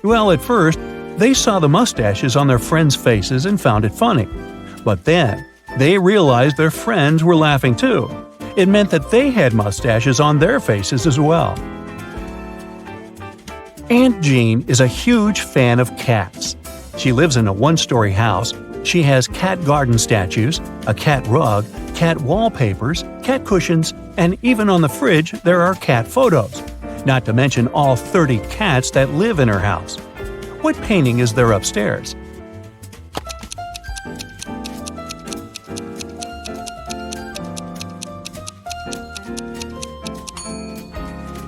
Well, at first, they saw the mustaches on their friends' faces and found it funny. But then, they realized their friends were laughing too. It meant that they had mustaches on their faces as well. Aunt Jean is a huge fan of cats. She lives in a 1-story house. She has cat garden statues, a cat rug, cat wallpapers, cat cushions, and even on the fridge there are cat photos. Not to mention all 30 cats that live in her house. What painting is there upstairs?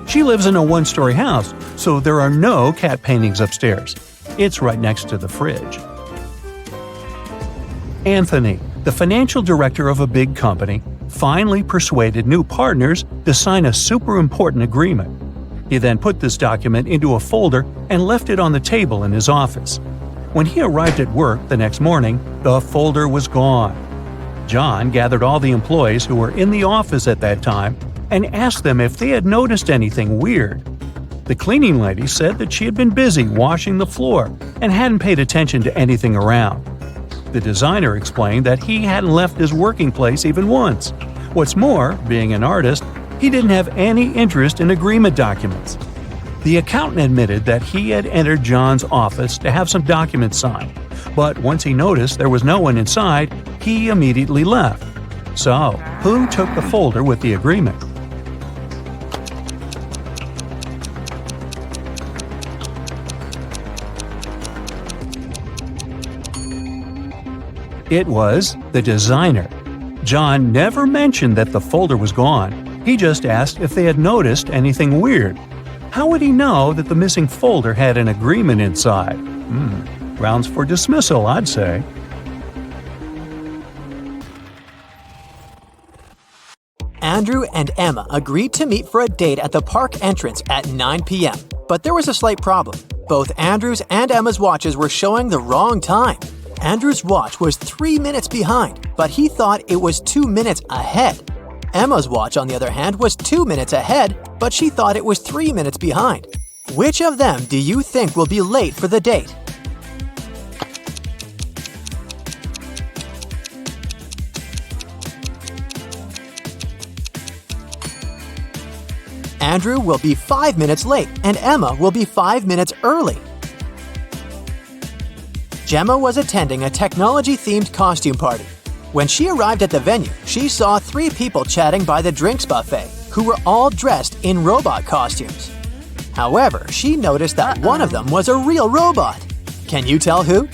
She lives in a 1-story house, so there are no cat paintings upstairs. It's right next to the fridge. Anthony, the financial director of a big company, finally persuaded new partners to sign a super important agreement. He then put this document into a folder and left it on the table in his office. When he arrived at work the next morning, the folder was gone. John gathered all the employees who were in the office at that time and asked them if they had noticed anything weird. The cleaning lady said that she had been busy washing the floor and hadn't paid attention to anything around. The designer explained that he hadn't left his working place even once. What's more, being an artist, he didn't have any interest in agreement documents. The accountant admitted that he had entered John's office to have some documents signed, but once he noticed there was no one inside, he immediately left. So, who took the folder with the agreement? It was the designer. John never mentioned that the folder was gone. He just asked if they had noticed anything weird. How would he know that the missing folder had an agreement inside? Grounds for dismissal, I'd say. Andrew and Emma agreed to meet for a date at the park entrance at 9 p.m. But there was a slight problem. Both Andrew's and Emma's watches were showing the wrong time. Andrew's watch was 3 minutes behind, but he thought it was 2 minutes ahead. Emma's watch, on the other hand, was 2 minutes ahead, but she thought it was 3 minutes behind. Which of them do you think will be late for the date? Andrew will be 5 minutes late, and Emma will be 5 minutes early. Gemma was attending a technology-themed costume party. When she arrived at the venue, she saw 3 people chatting by the drinks buffet, who were all dressed in robot costumes. However, she noticed that one of them was a real robot. Can you tell who?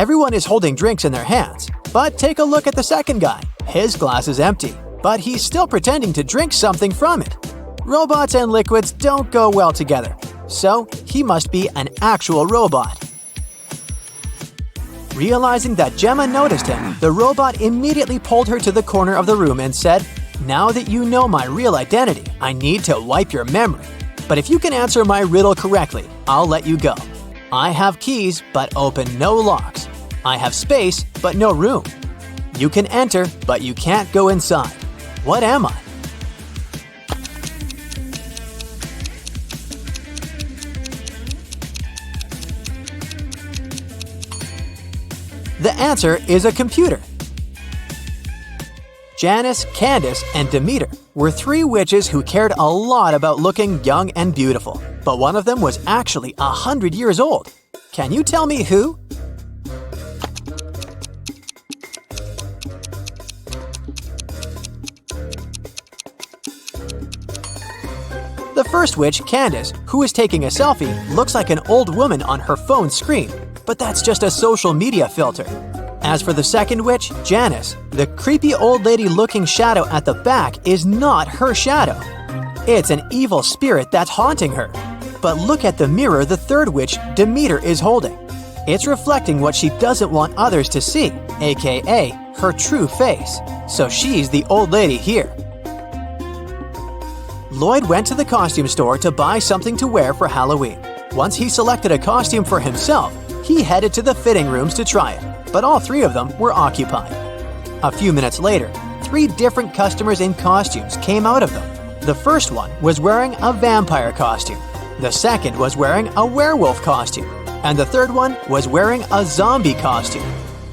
Everyone is holding drinks in their hands, but take a look at the second guy. His glass is empty, but he's still pretending to drink something from it. Robots and liquids don't go well together, so he must be an actual robot. Realizing that Gemma noticed him, the robot immediately pulled her to the corner of the room and said, "Now that you know my real identity, I need to wipe your memory. But if you can answer my riddle correctly, I'll let you go. I have keys, but open no locks. I have space, but no room. You can enter, but you can't go inside. What am I?" The answer is a computer. Janice, Candace, and Demeter were three witches who cared a lot about looking young and beautiful, but one of them was actually 100 years old. Can you tell me who? The first witch, Candace, who is taking a selfie, looks like an old woman on her phone screen, but that's just a social media filter. As for the second witch, Janice, the creepy old lady looking shadow at the back is not her shadow. It's an evil spirit that's haunting her. But look at the mirror the third witch, Demeter, is holding. It's reflecting what she doesn't want others to see, aka her true face. So she's the old lady here. Lloyd went to the costume store to buy something to wear for Halloween. Once he selected a costume for himself, he headed to the fitting rooms to try it, but all three of them were occupied. A few minutes later, 3 different customers in costumes came out of them. The first one was wearing a vampire costume, the second was wearing a werewolf costume, and the third one was wearing a zombie costume.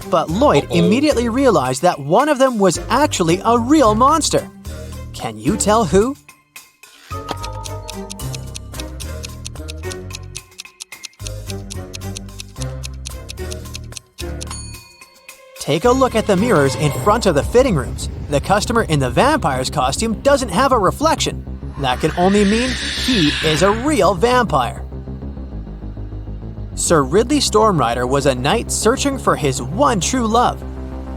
But Lloyd immediately realized that one of them was actually a real monster. Can you tell who? Take a look at the mirrors in front of the fitting rooms. The customer in the vampire's costume doesn't have a reflection. That can only mean he is a real vampire. Sir Ridley Stormrider was a knight searching for his one true love.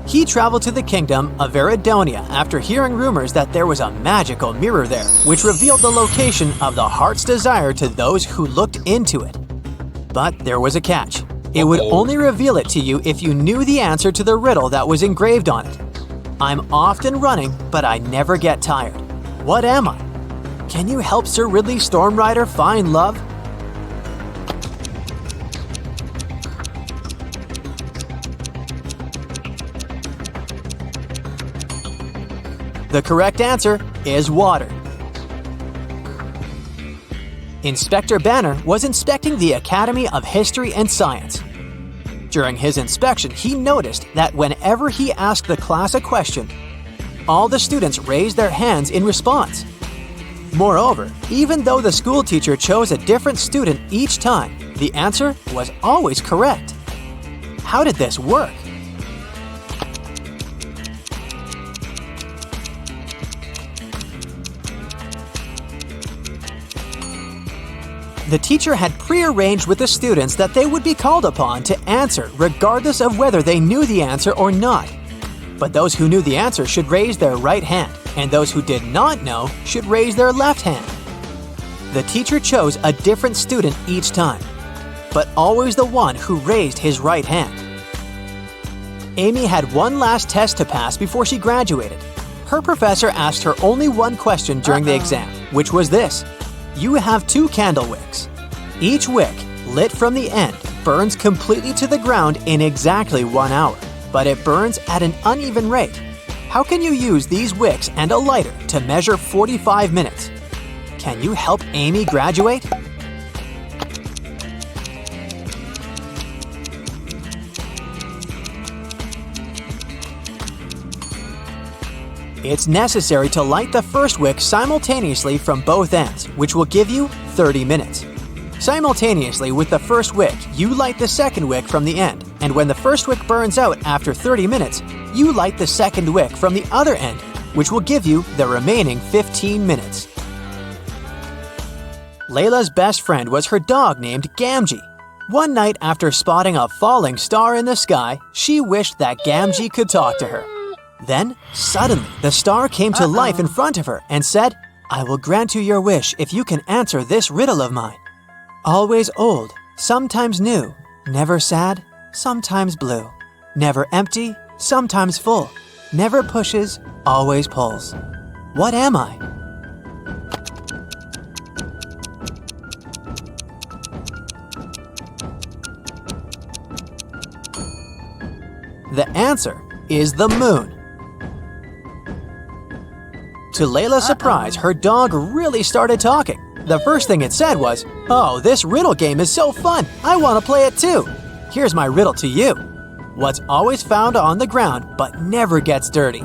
He traveled to the kingdom of Veridonia after hearing rumors that there was a magical mirror there, which revealed the location of the heart's desire to those who looked into it. But there was a catch. It would only reveal it to you if you knew the answer to the riddle that was engraved on it. I'm often running, but I never get tired. What am I? Can you help Sir Ridley Stormrider find love? The correct answer is water. Inspector Banner was inspecting the Academy of History and Science. During his inspection, he noticed that whenever he asked the class a question, all the students raised their hands in response. Moreover, even though the school teacher chose a different student each time, the answer was always correct. How did this work? The teacher had prearranged with the students that they would be called upon to answer regardless of whether they knew the answer or not. But those who knew the answer should raise their right hand, and those who did not know should raise their left hand. The teacher chose a different student each time, but always the one who raised his right hand. Amy had one last test to pass before she graduated. Her professor asked her only one question during the exam, which was this. You have 2 candle wicks. Each wick, lit from the end, burns completely to the ground in exactly 1 hour, but it burns at an uneven rate. How can you use these wicks and a lighter to measure 45 minutes? Can you help Amy graduate? It's necessary to light the first wick simultaneously from both ends, which will give you 30 minutes. Simultaneously with the first wick, you light the second wick from the end, and when the first wick burns out after 30 minutes, you light the second wick from the other end, which will give you the remaining 15 minutes. Layla's best friend was her dog named Gamgee. One night after spotting a falling star in the sky, she wished that Gamgee could talk to her. Then, suddenly, the star came to life in front of her and said, "I will grant you your wish if you can answer this riddle of mine. Always old, sometimes new, never sad, sometimes blue, never empty, sometimes full, never pushes, always pulls. What am I?" The answer is the moon. To Layla's surprise, her dog really started talking. The first thing it said was, "Oh, this riddle game is so fun! I want to play it too! Here's my riddle to you. What's always found on the ground but never gets dirty?"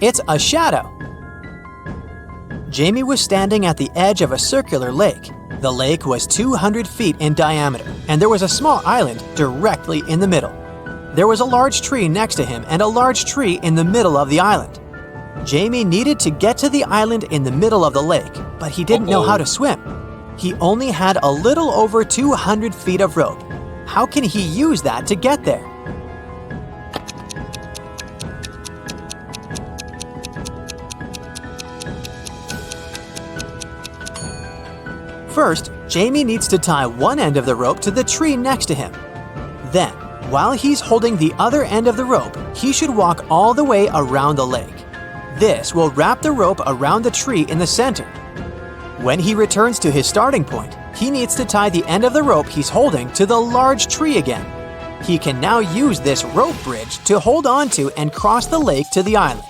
It's a shadow. Jamie was standing at the edge of a circular lake. The lake was 200 feet in diameter, and there was a small island directly in the middle. There was a large tree next to him and a large tree in the middle of the island. Jamie needed to get to the island in the middle of the lake, but he didn't know how to swim. He only had a little over 200 feet of rope. How can he use that to get there? First, Jamie needs to tie one end of the rope to the tree next to him. Then, while he's holding the other end of the rope, he should walk all the way around the lake. This will wrap the rope around the tree in the center. When he returns to his starting point, he needs to tie the end of the rope he's holding to the large tree again. He can now use this rope bridge to hold on to and cross the lake to the island.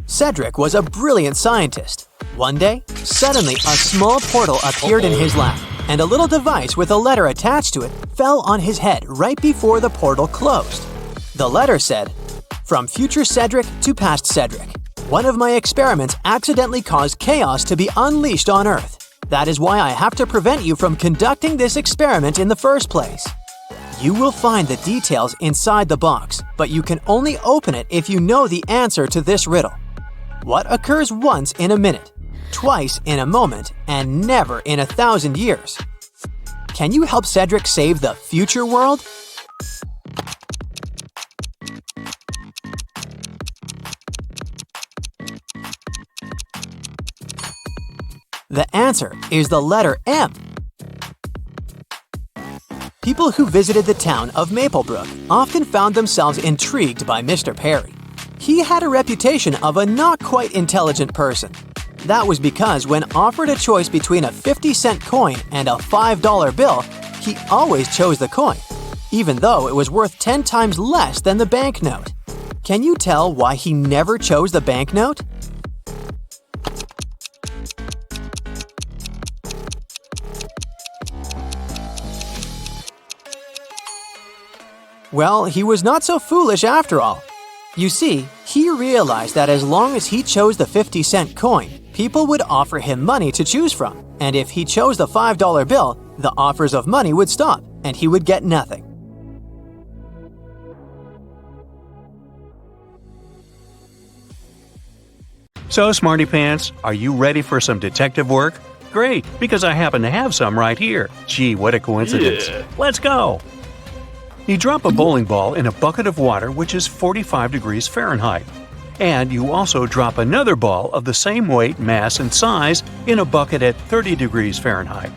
Cedric was a brilliant scientist. One day, suddenly a small portal appeared in his lap, and a little device with a letter attached to it fell on his head right before the portal closed. The letter said, "From future Cedric to past Cedric. One of my experiments accidentally caused chaos to be unleashed on Earth. That is why I have to prevent you from conducting this experiment in the first place. You will find the details inside the box, but you can only open it if you know the answer to this riddle. What occurs once in a minute, twice in a moment, and never in 1,000 years? Can you help Cedric save the future world?" The answer is the letter M. People who visited the town of Maplebrook often found themselves intrigued by Mr. Perry. He had a reputation of a not quite intelligent person. That was because when offered a choice between a 50-cent coin and a $5 bill, he always chose the coin, even though it was worth 10 times less than the banknote. Can you tell why he never chose the banknote? Well, he was not so foolish after all. You see, he realized that as long as he chose the 50-cent coin, people would offer him money to choose from, and if he chose the $5 bill, the offers of money would stop, and he would get nothing. So, Smarty Pants, are you ready for some detective work? Great, because I happen to have some right here. Gee, what a coincidence. Yeah. Let's go! You drop a bowling ball in a bucket of water which is 45 degrees Fahrenheit. And you also drop another ball of the same weight, mass, and size in a bucket at 30 degrees Fahrenheit.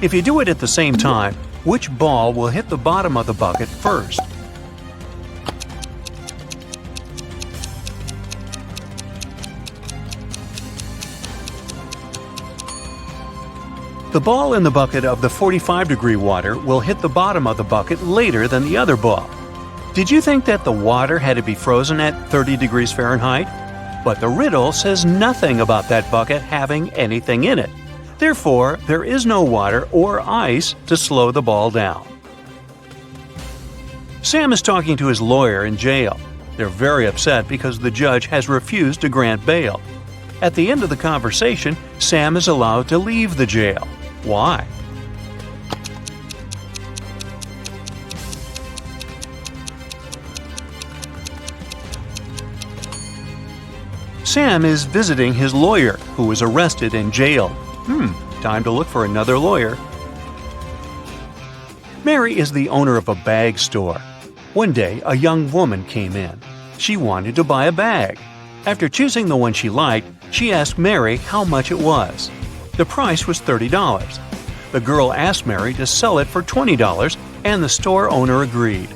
If you do it at the same time, which ball will hit the bottom of the bucket first? The ball in the bucket of the 45-degree water will hit the bottom of the bucket later than the other ball. Did you think that the water had to be frozen at 30 degrees Fahrenheit? But the riddle says nothing about that bucket having anything in it. Therefore, there is no water or ice to slow the ball down. Sam is talking to his lawyer in jail. They're very upset because the judge has refused to grant bail. At the end of the conversation, Sam is allowed to leave the jail. Why? Sam is visiting his lawyer, who was arrested and jailed. Time to look for another lawyer. Mary is the owner of a bag store. One day, a young woman came in. She wanted to buy a bag. After choosing the one she liked, she asked Mary how much it was. The price was $30. The girl asked Mary to sell it for $20, and the store owner agreed.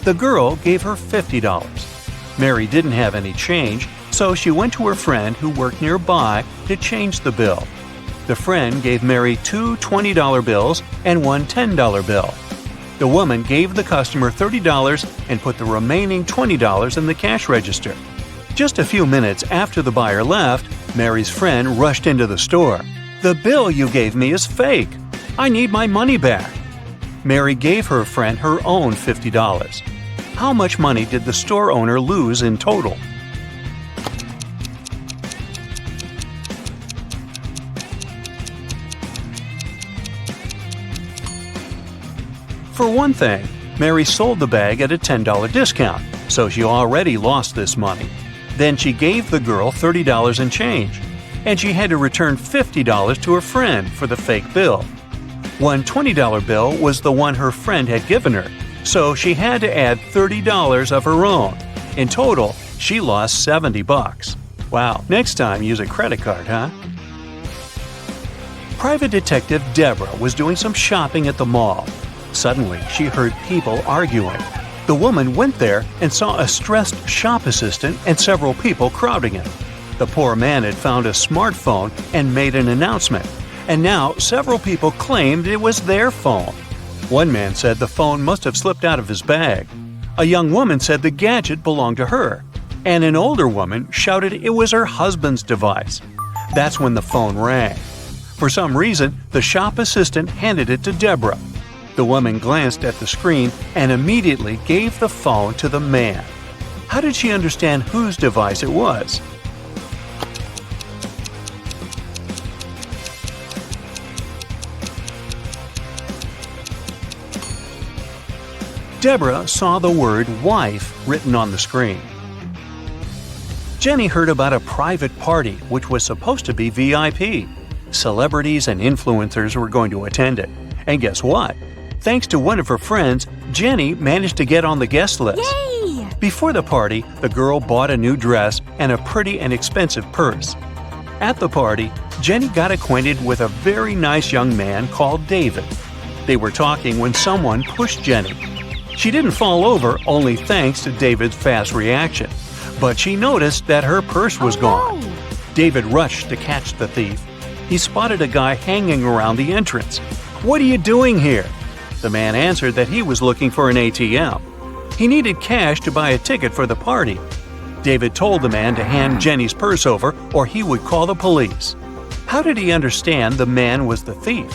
The girl gave her $50. Mary didn't have any change, so she went to her friend who worked nearby to change the bill. The friend gave Mary two $20 bills and one $10 bill. The woman gave the customer $30 and put the remaining $20 in the cash register. Just a few minutes after the buyer left, Mary's friend rushed into the store. "The bill you gave me is fake. I need my money back." Mary gave her friend her own $50. How much money did the store owner lose in total? For one thing, Mary sold the bag at a $10 discount, so she already lost this money. Then she gave the girl $30 in change, and she had to return $50 to her friend for the fake bill. One $20 bill was the one her friend had given her, so she had to add $30 of her own. In total, she lost $70. Wow, next time use a credit card, huh? Private Detective Deborah was doing some shopping at the mall. Suddenly, she heard people arguing. The woman went there and saw a stressed shop assistant and several people crowding him. The poor man had found a smartphone and made an announcement, and now several people claimed it was their phone. One man said the phone must have slipped out of his bag. A young woman said the gadget belonged to her, and an older woman shouted it was her husband's device. That's when the phone rang. For some reason, the shop assistant handed it to Deborah. The woman glanced at the screen and immediately gave the phone to the man. How did she understand whose device it was? Deborah saw the word wife written on the screen. Jenny heard about a private party which was supposed to be VIP. Celebrities and influencers were going to attend it. And guess what? Thanks to one of her friends, Jenny managed to get on the guest list. Yay! Before the party, the girl bought a new dress and a pretty and expensive purse. At the party, Jenny got acquainted with a very nice young man called David. They were talking when someone pushed Jenny. She didn't fall over only thanks to David's fast reaction, but she noticed that her purse was gone. No. David rushed to catch the thief. He spotted a guy hanging around the entrance. "What are you doing here?" The man answered that he was looking for an ATM. He needed cash to buy a ticket for the party. David told the man to hand Jenny's purse over or he would call the police. How did he understand the man was the thief?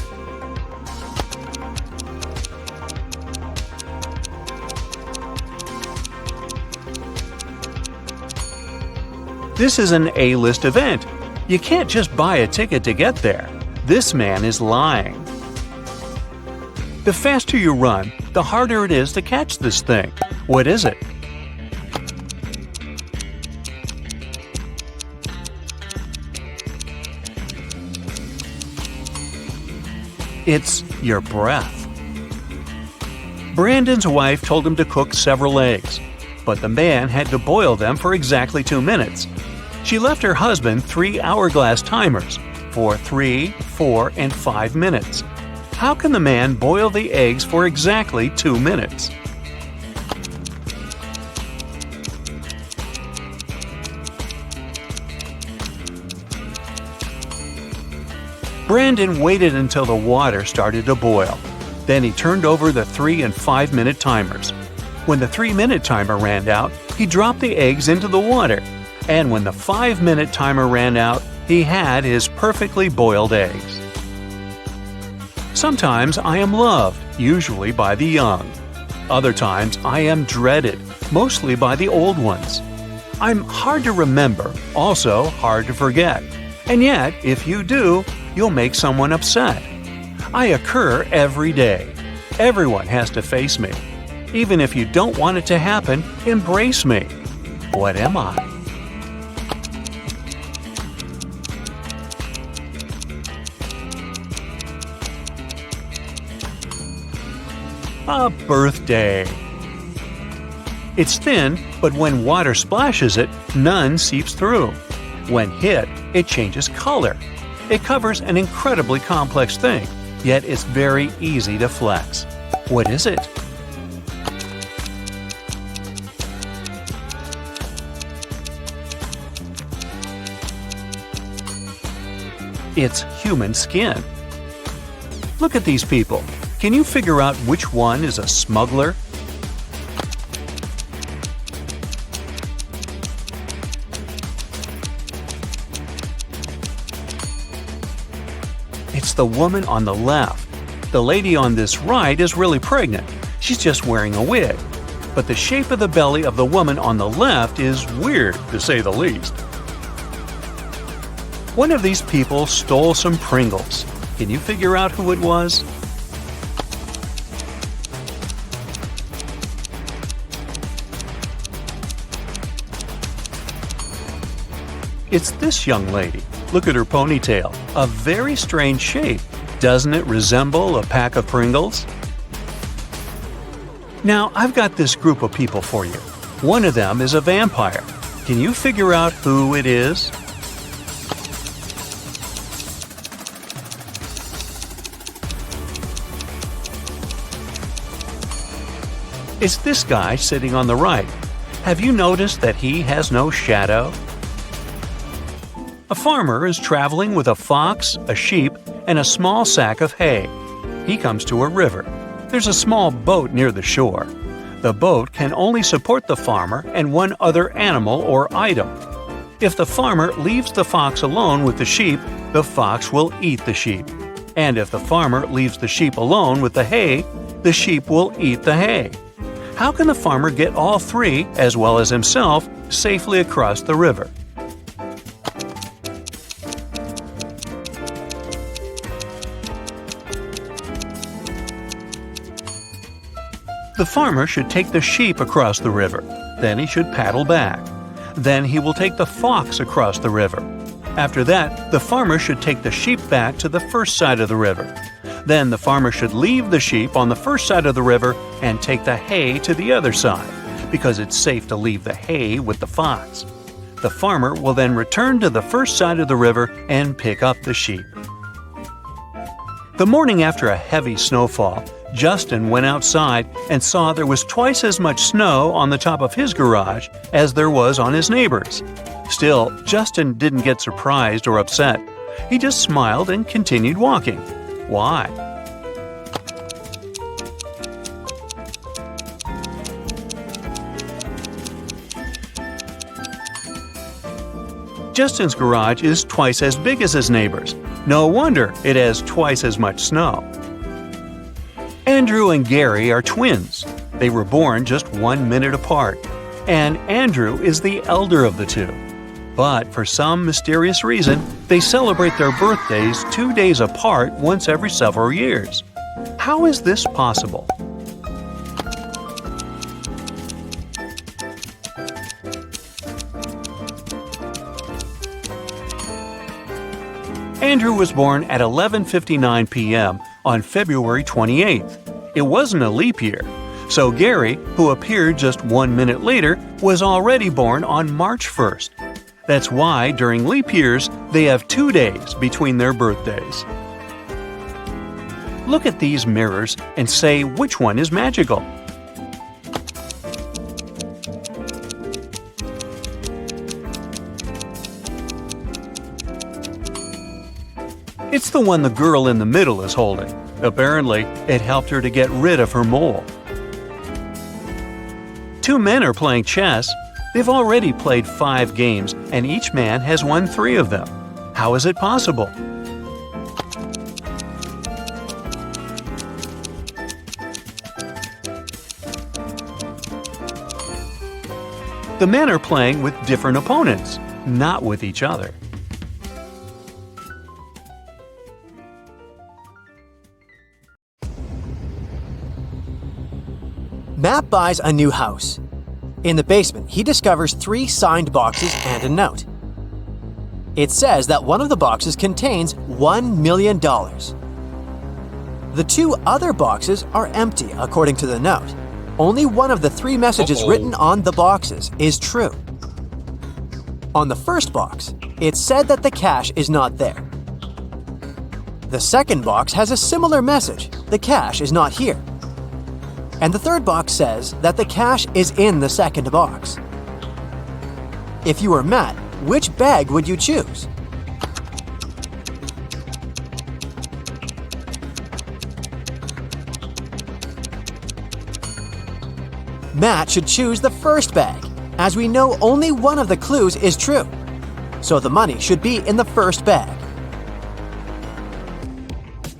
This is an A-list event. You can't just buy a ticket to get there. This man is lying. The faster you run, the harder it is to catch this thing. What is it? It's your breath. Brandon's wife told him to cook several eggs, but the man had to boil them for exactly 2 minutes. She left her husband 3 hourglass timers for 3, 4, and 5 minutes. How can the man boil the eggs for exactly 2 minutes? Brandon waited until the water started to boil. Then he turned over the 3 and 5 minute timers. When the 3-minute timer ran out, he dropped the eggs into the water. And when the 5-minute timer ran out, he had his perfectly boiled eggs. Sometimes I am loved, usually by the young. Other times I am dreaded, mostly by the old ones. I'm hard to remember, also hard to forget. And yet, if you do, you'll make someone upset. I occur every day. Everyone has to face me. Even if you don't want it to happen, embrace me. What am I? A birthday. It's thin, but when water splashes it, none seeps through. When hit, it changes color. It covers an incredibly complex thing, yet it's very easy to flex. What is it? It's human skin. Look at these people. Can you figure out which one is a smuggler? It's the woman on the left. The lady on this right is really pregnant. She's just wearing a wig. But the shape of the belly of the woman on the left is weird, to say the least. One of these people stole some Pringles. Can you figure out who it was? It's this young lady. Look at her ponytail. A very strange shape. Doesn't it resemble a pack of Pringles? Now, I've got this group of people for you. One of them is a vampire. Can you figure out who it is? It's this guy sitting on the right. Have you noticed that he has no shadow? A farmer is traveling with a fox, a sheep, and a small sack of hay. He comes to a river. There's a small boat near the shore. The boat can only support the farmer and one other animal or item. If the farmer leaves the fox alone with the sheep, the fox will eat the sheep. And if the farmer leaves the sheep alone with the hay, the sheep will eat the hay. How can the farmer get all three, as well as himself, safely across the river? The farmer should take the sheep across the river. Then he should paddle back. Then he will take the fox across the river. After that, the farmer should take the sheep back to the first side of the river. Then the farmer should leave the sheep on the first side of the river and take the hay to the other side, because it's safe to leave the hay with the fox. The farmer will then return to the first side of the river and pick up the sheep. The morning after a heavy snowfall, Justin went outside and saw there was twice as much snow on the top of his garage as there was on his neighbor's. Still, Justin didn't get surprised or upset. He just smiled and continued walking. Why? Justin's garage is twice as big as his neighbor's. No wonder it has twice as much snow. Andrew and Gary are twins. They were born just 1 minute apart, and Andrew is the elder of the two. But for some mysterious reason, they celebrate their birthdays 2 days apart once every several years. How is this possible? Andrew was born at 11:59 p.m. on February 28th. It wasn't a leap year, so Gary, who appeared just 1 minute later, was already born on March 1st. That's why, during leap years, they have 2 days between their birthdays. Look at these mirrors and say which one is magical. It's the one the girl in the middle is holding. Apparently, it helped her to get rid of her mole. 2 men are playing chess. They've already played 5 games, and each man has won 3 of them. How is it possible? The men are playing with different opponents, not with each other. Matt buys a new house. In the basement, he discovers 3 signed boxes and a note. It says that one of the boxes contains $1 million. The 2 other boxes are empty according to the note. Only one of the 3 messages written on the boxes is true. On the first box, it said that the cash is not there. The second box has a similar message, the cash is not here. And the third box says that the cash is in the second box. If you were Matt, which bag would you choose? Matt should choose the first bag, as we know only one of the clues is true. So the money should be in the first bag.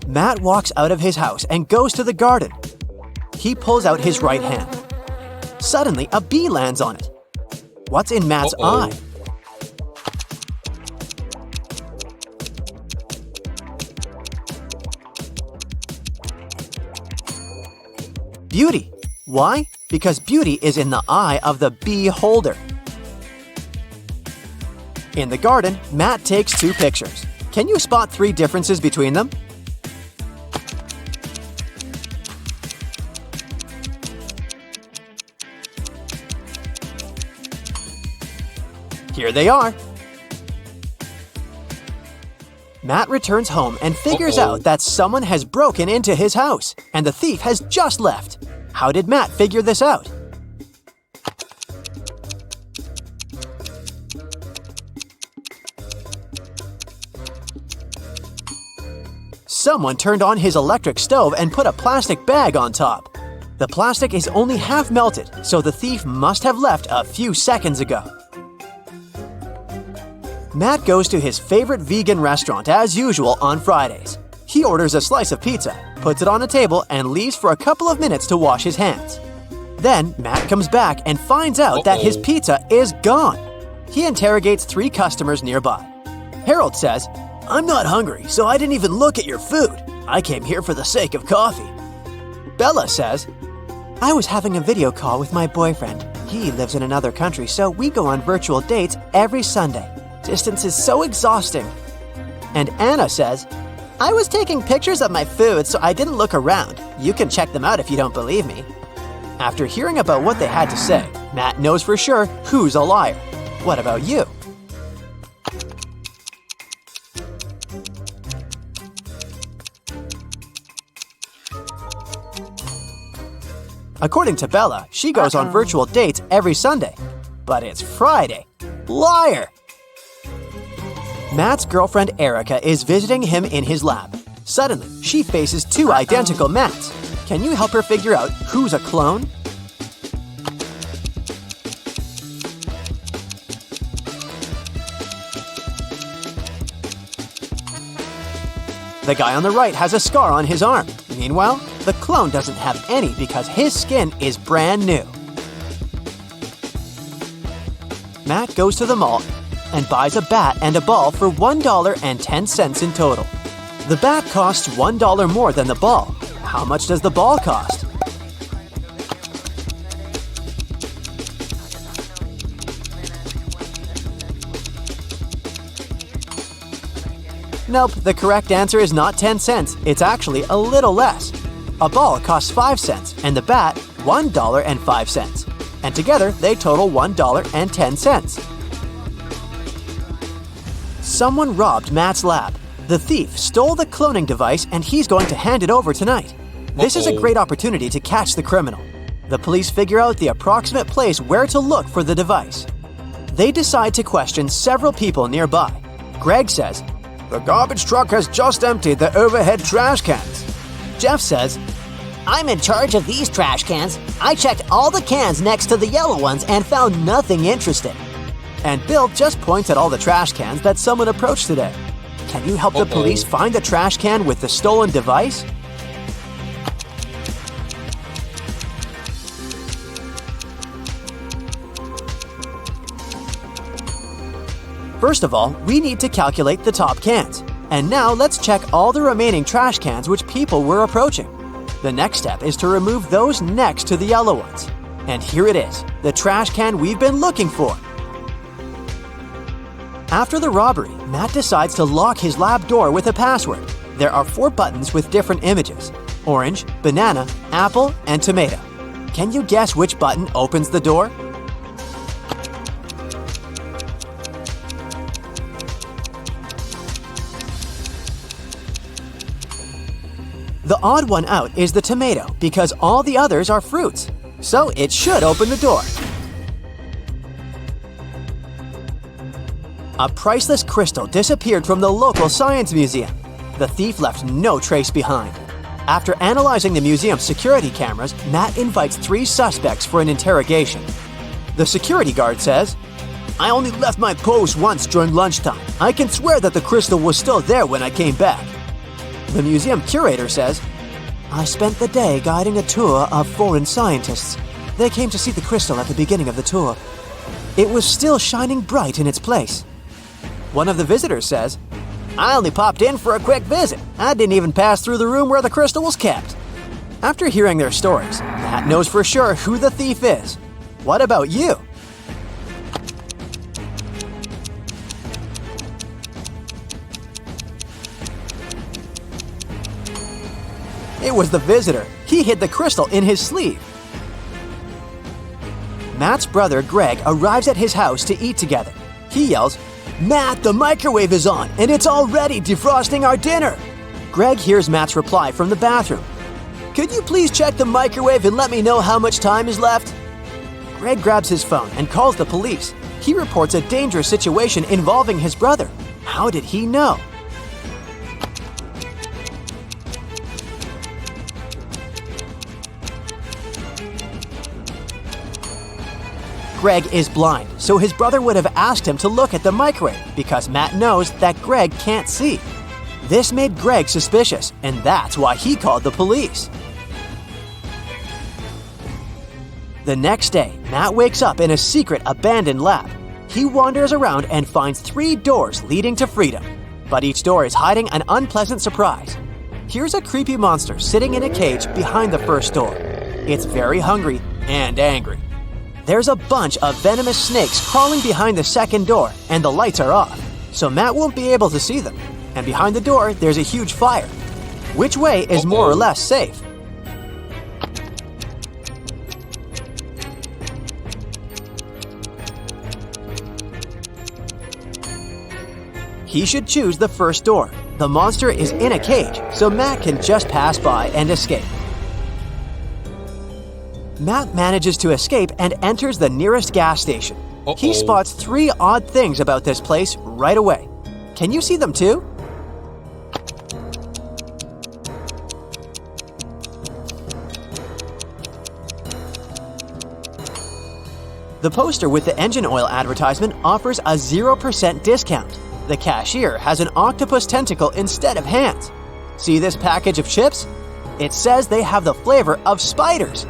Matt walks out of his house and goes to the garden. He pulls out his right hand. Suddenly, a bee lands on it. What's in Matt's eye? Beauty. Why? Because beauty is in the eye of the bee holder. In the garden, Matt takes 2 pictures. Can you spot 3 differences between them? Here they are. Matt returns home and figures out that someone has broken into his house, and the thief has just left. How did Matt figure this out? Someone turned on his electric stove and put a plastic bag on top. The plastic is only half melted, so the thief must have left a few seconds ago. Matt goes to his favorite vegan restaurant as usual on Fridays. He orders a slice of pizza, puts it on a table, and leaves for a couple of minutes to wash his hands. Then Matt comes back and finds out that his pizza is gone. He interrogates 3 customers nearby. Harold says, "I'm not hungry, so I didn't even look at your food. I came here for the sake of coffee." Bella says, I was having a video call with my boyfriend. He lives in another country, so we go on virtual dates every Sunday. Distance is so exhausting. And Anna says, I was taking pictures of my food, so I didn't look around. You can check them out if you don't believe me. After hearing about what they had to say, Matt knows for sure who's a liar. What about you? According to Bella, she goes on virtual dates every Sunday. But it's Friday. Liar! Matt's girlfriend Erica is visiting him in his lab. Suddenly, she faces 2 identical Matts. Can you help her figure out who's a clone? The guy on the right has a scar on his arm. Meanwhile, the clone doesn't have any because his skin is brand new. Matt goes to the mall and buys a bat and a ball for $1.10 in total. The bat costs $1 more than the ball. How much does the ball cost? Nope, the correct answer is not 10 cents. It's actually a little less. A ball costs 5 cents and the bat $1.05. And together they total $1.10. Someone robbed Matt's lab. The thief stole the cloning device and he's going to hand it over tonight. This is a great opportunity to catch the criminal. The police figure out the approximate place where to look for the device. They decide to question several people nearby. Greg says, "The garbage truck has just emptied the overhead trash cans." Jeff says, I'm in charge of these trash cans. I checked all the cans next to the yellow ones and found nothing interesting. And Bill just points at all the trash cans that someone approached today. Can you help the police find the trash can with the stolen device? First of all, we need to calculate the top cans. And now let's check all the remaining trash cans which people were approaching. The next step is to remove those next to the yellow ones. And here it is, the trash can we've been looking for. After the robbery, Matt decides to lock his lab door with a password. There are 4 buttons with different images. orange, banana, apple, and tomato. Can you guess which button opens the door? The odd one out is the tomato because all the others are fruits, so it should open the door. A priceless crystal disappeared from the local science museum. The thief left no trace behind. After analyzing the museum's security cameras, Matt invites 3 suspects for an interrogation. The security guard says, "I only left my post once during lunchtime. I can swear that the crystal was still there when I came back." The museum curator says, "I spent the day guiding a tour of foreign scientists. They came to see the crystal at the beginning of the tour. It was still shining bright in its place." One of the visitors says, "I only popped in for a quick visit. I didn't even pass through the room where the crystal was kept." After hearing their stories, Matt knows for sure who the thief is. What about you? It was the visitor. He hid the crystal in his sleeve. Matt's brother Greg arrives at his house to eat together. He yells, "Matt, the microwave is on, and it's already defrosting our dinner!" Greg hears Matt's reply from the bathroom. "Could you please check the microwave and let me know how much time is left?" Greg grabs his phone and calls the police. He reports a dangerous situation involving his brother. How did he know? Greg is blind, so his brother would have asked him to look at the microwave because Matt knows that Greg can't see. This made Greg suspicious, and that's why he called the police. The next day, Matt wakes up in a secret abandoned lab. He wanders around and finds 3 doors leading to freedom, but each door is hiding an unpleasant surprise. Here's a creepy monster sitting in a cage behind the first door. It's very hungry and angry. There's a bunch of venomous snakes crawling behind the second door, and the lights are off, so Matt won't be able to see them. And behind the door, there's a huge fire. Which way is more or less safe? He should choose the first door. The monster is in a cage, so Matt can just pass by and escape. Matt manages to escape and enters the nearest gas station. He spots 3 odd things about this place right away. Can you see them too? The poster with the engine oil advertisement offers a 0% discount. The cashier has an octopus tentacle instead of hands. See this package of chips? It says they have the flavor of spiders.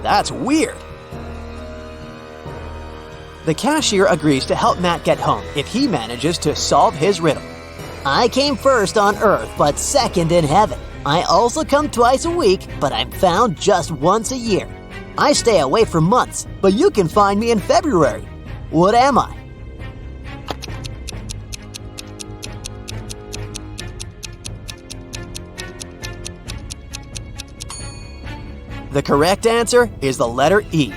That's weird. The cashier agrees to help Matt get home if he manages to solve his riddle. I came first on Earth, but second in heaven. I also come twice a week, but I'm found just once a year. I stay away for months, but you can find me in February. What am I? The correct answer is the letter E.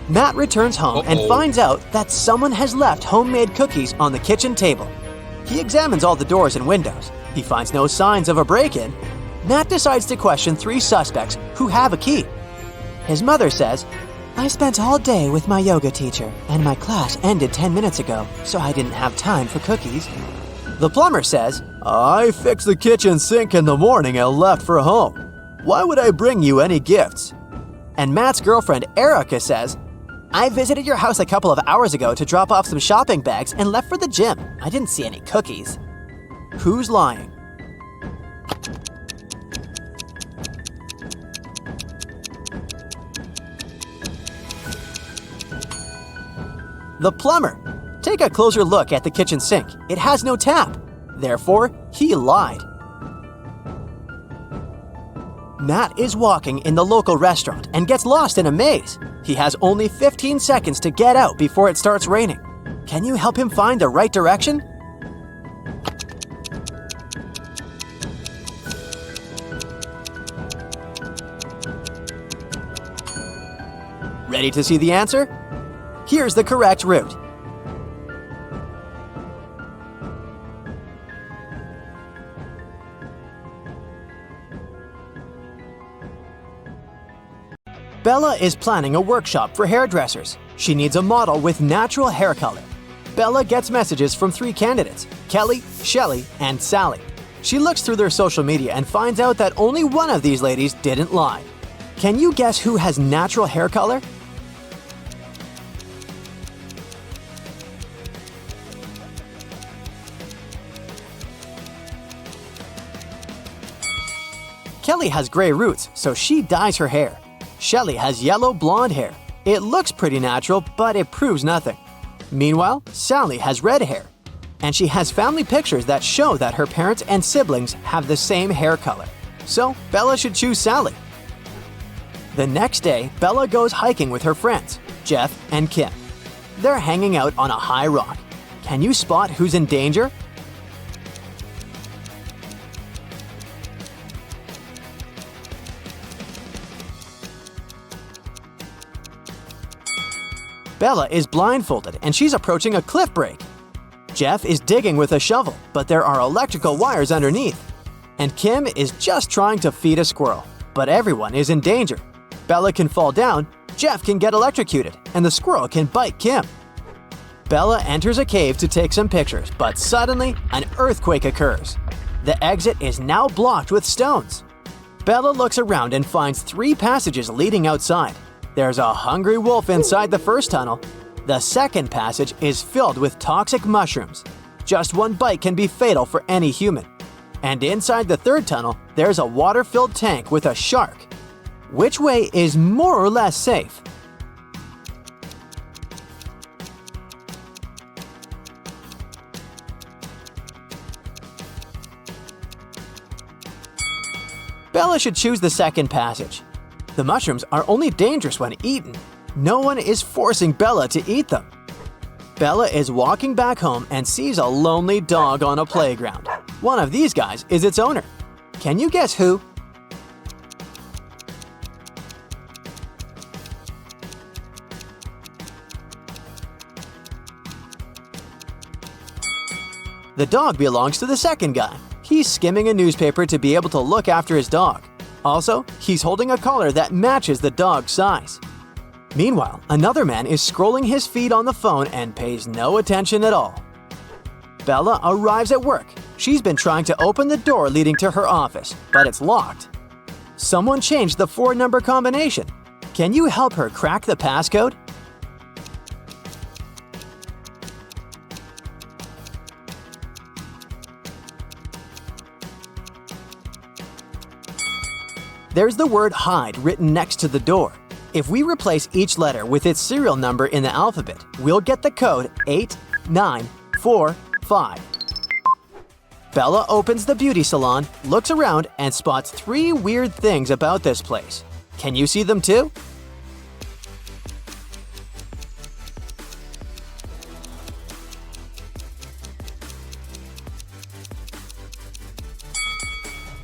Matt returns home and finds out that someone has left homemade cookies on the kitchen table. He examines all the doors and windows. He finds no signs of a break-in. Matt decides to question 3 suspects who have a key. His mother says, "I spent all day with my yoga teacher, and my class ended 10 minutes ago, so I didn't have time for cookies." The plumber says, "I fixed the kitchen sink in the morning and left for home. Why would I bring you any gifts?" And Matt's girlfriend, Erica, says, "I visited your house a couple of hours ago to drop off some shopping bags and left for the gym. I didn't see any cookies." Who's lying? The plumber. Take a closer look at the kitchen sink. It has no tap. Therefore, he lied. Matt is walking in the local restaurant and gets lost in a maze. He has only 15 seconds to get out before it starts raining. Can you help him find the right direction? Ready to see the answer? Here's the correct route. Bella is planning a workshop for hairdressers. She needs a model with natural hair color. Bella gets messages from 3 candidates, Kelly, Shelly, and Sally. She looks through their social media and finds out that only one of these ladies didn't lie. Can you guess who has natural hair color? Kelly has gray roots, so she dyes her hair. Shelly has yellow blonde hair. It looks pretty natural, but it proves nothing. Meanwhile, Sally has red hair. And she has family pictures that show that her parents and siblings have the same hair color. So, Bella should choose Sally. The next day, Bella goes hiking with her friends, Jeff and Kim. They're hanging out on a high rock. Can you spot who's in danger? Bella is blindfolded and she's approaching a cliff break. Jeff is digging with a shovel, but there are electrical wires underneath. And Kim is just trying to feed a squirrel, but everyone is in danger. Bella can fall down, Jeff can get electrocuted, and the squirrel can bite Kim. Bella enters a cave to take some pictures, but suddenly an earthquake occurs. The exit is now blocked with stones. Bella looks around and finds 3 passages leading outside. There's a hungry wolf inside the first tunnel. The second passage is filled with toxic mushrooms. Just one bite can be fatal for any human. And inside the third tunnel, there's a water-filled tank with a shark. Which way is more or less safe? Bella should choose the second passage. The mushrooms are only dangerous when eaten. No one is forcing Bella to eat them. Bella is walking back home and sees a lonely dog on a playground. One of these guys is its owner. Can you guess who? The dog belongs to the second guy. He's skimming a newspaper to be able to look after his dog. Also, he's holding a collar that matches the dog's size. Meanwhile, another man is scrolling his feed on the phone and pays no attention at all. Bella arrives at work. She's been trying to open the door leading to her office, but it's locked. Someone changed the 4-number combination. Can you help her crack the passcode? There's the word hide written next to the door. If we replace each letter with its serial number in the alphabet, we'll get the code 8945. Bella opens the beauty salon, looks around, and spots 3 weird things about this place. Can you see them too?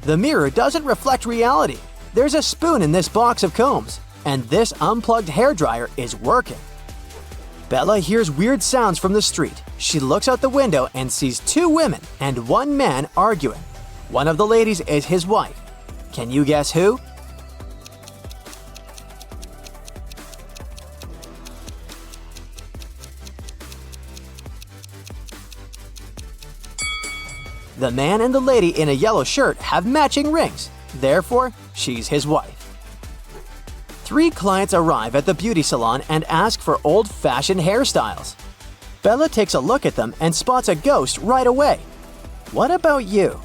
The mirror doesn't reflect reality. There's a spoon in this box of combs, and this unplugged hairdryer is working. Bella hears weird sounds from the street. She looks out the window and sees 2 women and 1 man arguing. One of the ladies is his wife. Can you guess who? The man and the lady in a yellow shirt have matching rings. Therefore, she's his wife. 3 clients arrive at the beauty salon and ask for old-fashioned hairstyles. Bella takes a look at them and spots a ghost right away. What about you?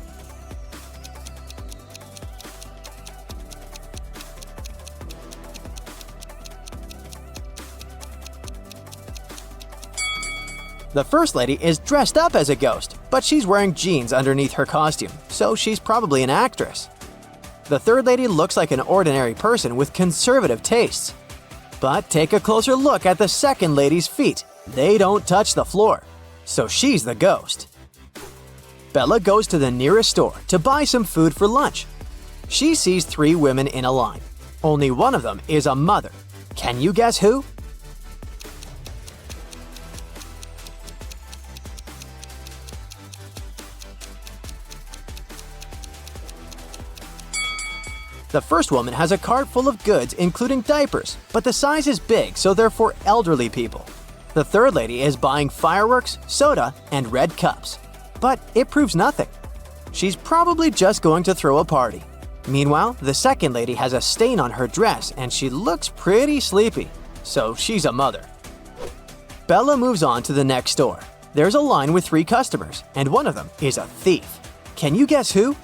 The first lady is dressed up as a ghost, but she's wearing jeans underneath her costume, so she's probably an actress. The third lady looks like an ordinary person with conservative tastes. But take a closer look at the second lady's feet. They don't touch the floor, so she's the ghost. Bella goes to the nearest store to buy some food for lunch. She sees 3 women in a line. Only one of them is a mother. Can you guess who? The first woman has a cart full of goods including diapers, but the size is big, so they're for elderly people. The third lady is buying fireworks, soda, and red cups. But it proves nothing. She's probably just going to throw a party. Meanwhile, the second lady has a stain on her dress and she looks pretty sleepy, so she's a mother. Bella moves on to the next store. There's a line with 3 customers, and one of them is a thief. Can you guess who?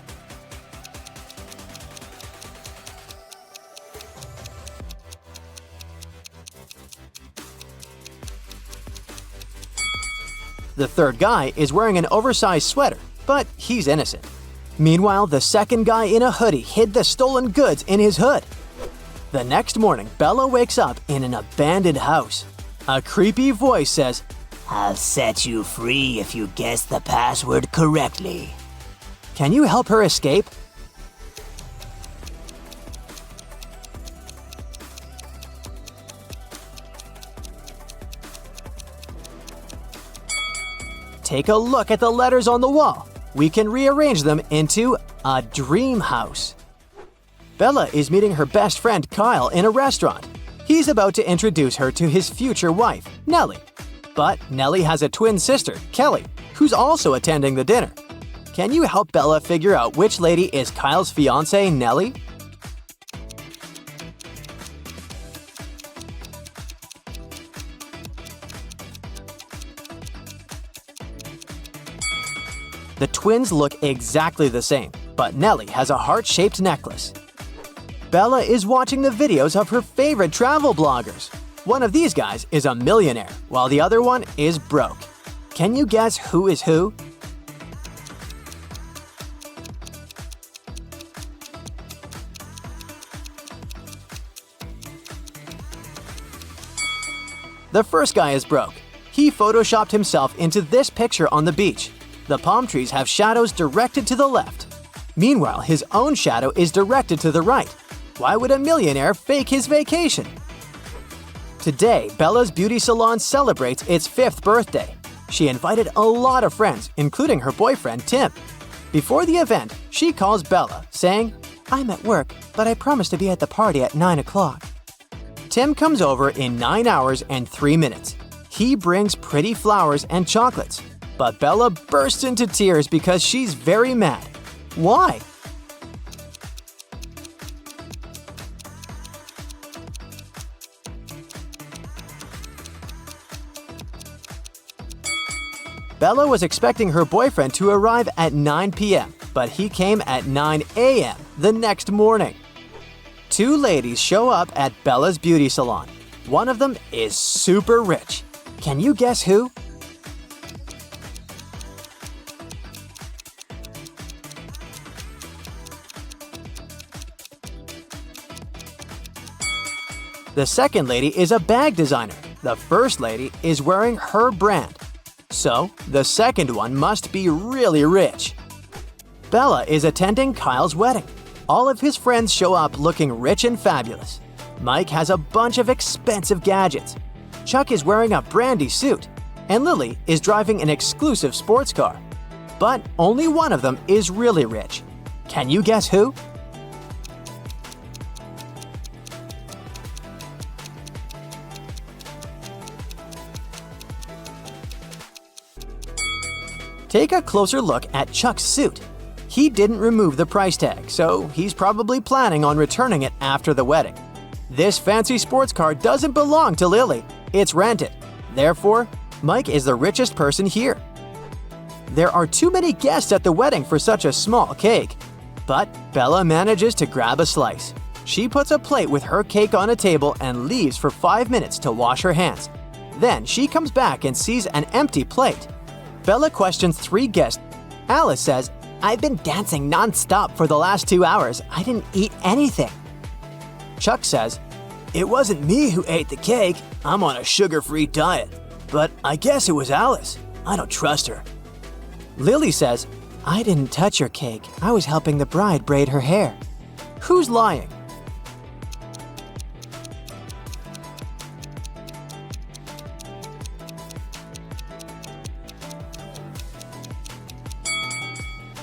The third guy is wearing an oversized sweater, but he's innocent. Meanwhile, the second guy in a hoodie hid the stolen goods in his hood. The next morning, Bella wakes up in an abandoned house. A creepy voice says, I'll set you free if you guess the password correctly. "Can you help her escape?" Take a look at the letters on the wall. We can rearrange them into a dream house. Bella is meeting her best friend Kyle in a restaurant. He's about to introduce her to his future wife, Nellie. But Nellie has a twin sister, Kelly, who's also attending the dinner. Can you help Bella figure out which lady is Kyle's fiancée, Nellie? The twins look exactly the same, but Nellie has a heart-shaped necklace. Bella is watching the videos of her favorite travel bloggers. One of these guys is a millionaire, while the other one is broke. Can you guess who is who? The first guy is broke. He photoshopped himself into this picture on the beach. The palm trees have shadows directed to the left. Meanwhile, his own shadow is directed to the right. Why would a millionaire fake his vacation? Today, Bella's beauty salon celebrates its 5th birthday. She invited a lot of friends, including her boyfriend, Tim. Before the event, she calls Bella, saying, I'm at work, but I promise to be at the party at 9 o'clock. Tim comes over in 9 hours and 3 minutes. He brings pretty flowers and chocolates. But Bella bursts into tears because she's very mad. Why? Bella was expecting her boyfriend to arrive at 9 p.m., but he came at 9 a.m. the next morning. 2 ladies show up at Bella's beauty salon. One of them is super rich. Can you guess who? The second lady is a bag designer. The first lady is wearing her brand. So, the second one must be really rich. Bella is attending Kyle's wedding. All of his friends show up looking rich and fabulous. Mike has a bunch of expensive gadgets. Chuck is wearing a brandy suit. And Lily is driving an exclusive sports car. But only one of them is really rich. Can you guess who? Take a closer look at Chuck's suit. He didn't remove the price tag, so he's probably planning on returning it after the wedding. This fancy sports car doesn't belong to Lily. It's rented. Therefore, Mike is the richest person here. There are too many guests at the wedding for such a small cake. But Bella manages to grab a slice. She puts a plate with her cake on a table and leaves for 5 minutes to wash her hands. Then she comes back and sees an empty plate. Bella questions 3 guests. Alice says, I've been dancing non-stop for the last 2 hours. I didn't eat anything. Chuck says, It wasn't me who ate the cake. I'm on a sugar-free diet. But I guess it was Alice. I don't trust her. Lily says, I didn't touch your cake. I was helping the bride braid her hair. Who's lying?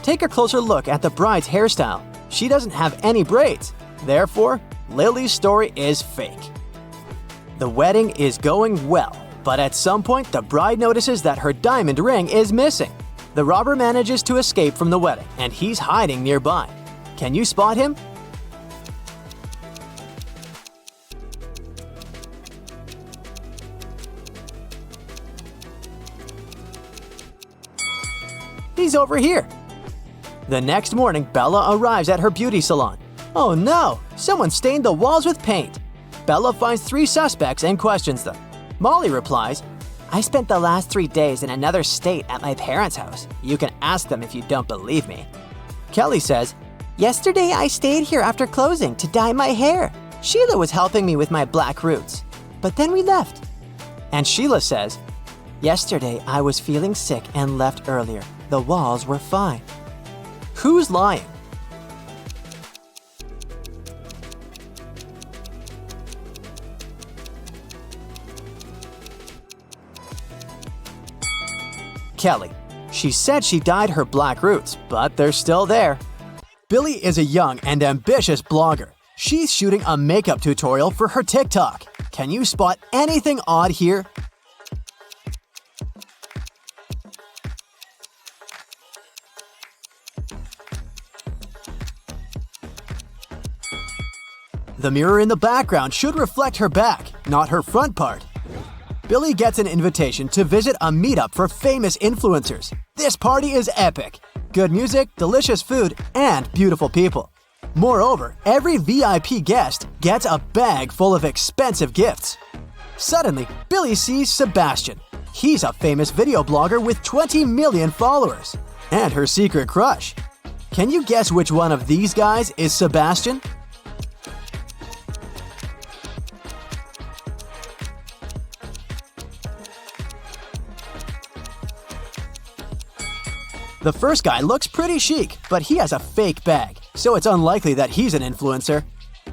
Take a closer look at the bride's hairstyle. She doesn't have any braids. Therefore, Lily's story is fake. The wedding is going well, but at some point the bride notices that her diamond ring is missing. The robber manages to escape from the wedding, and he's hiding nearby. Can you spot him? He's over here. The next morning, Bella arrives at her beauty salon. Oh no! Someone stained the walls with paint. Bella finds 3 suspects and questions them. Molly replies, I spent the last 3 days in another state at my parents' house. You can ask them if you don't believe me. Kelly says, Yesterday I stayed here after closing to dye my hair. Sheila was helping me with my black roots. But then we left. and Sheila says, Yesterday I was feeling sick and left earlier. The walls were fine. who's lying? Kelly. She said she dyed her black roots, but they're still there. Billy is a young and ambitious blogger. She's shooting a makeup tutorial for her TikTok. Can you spot anything odd here? The mirror in the background should reflect her back, not her front part. Billy gets an invitation to visit a meetup for famous influencers. This party is epic. Good music, delicious food, and beautiful people. Moreover, every VIP guest gets a bag full of expensive gifts. Suddenly, Billy sees Sebastian. He's a famous video blogger with 20 million followers. And her secret crush. Can you guess which one of these guys is Sebastian? The first guy looks pretty chic, but he has a fake bag, so it's unlikely that he's an influencer.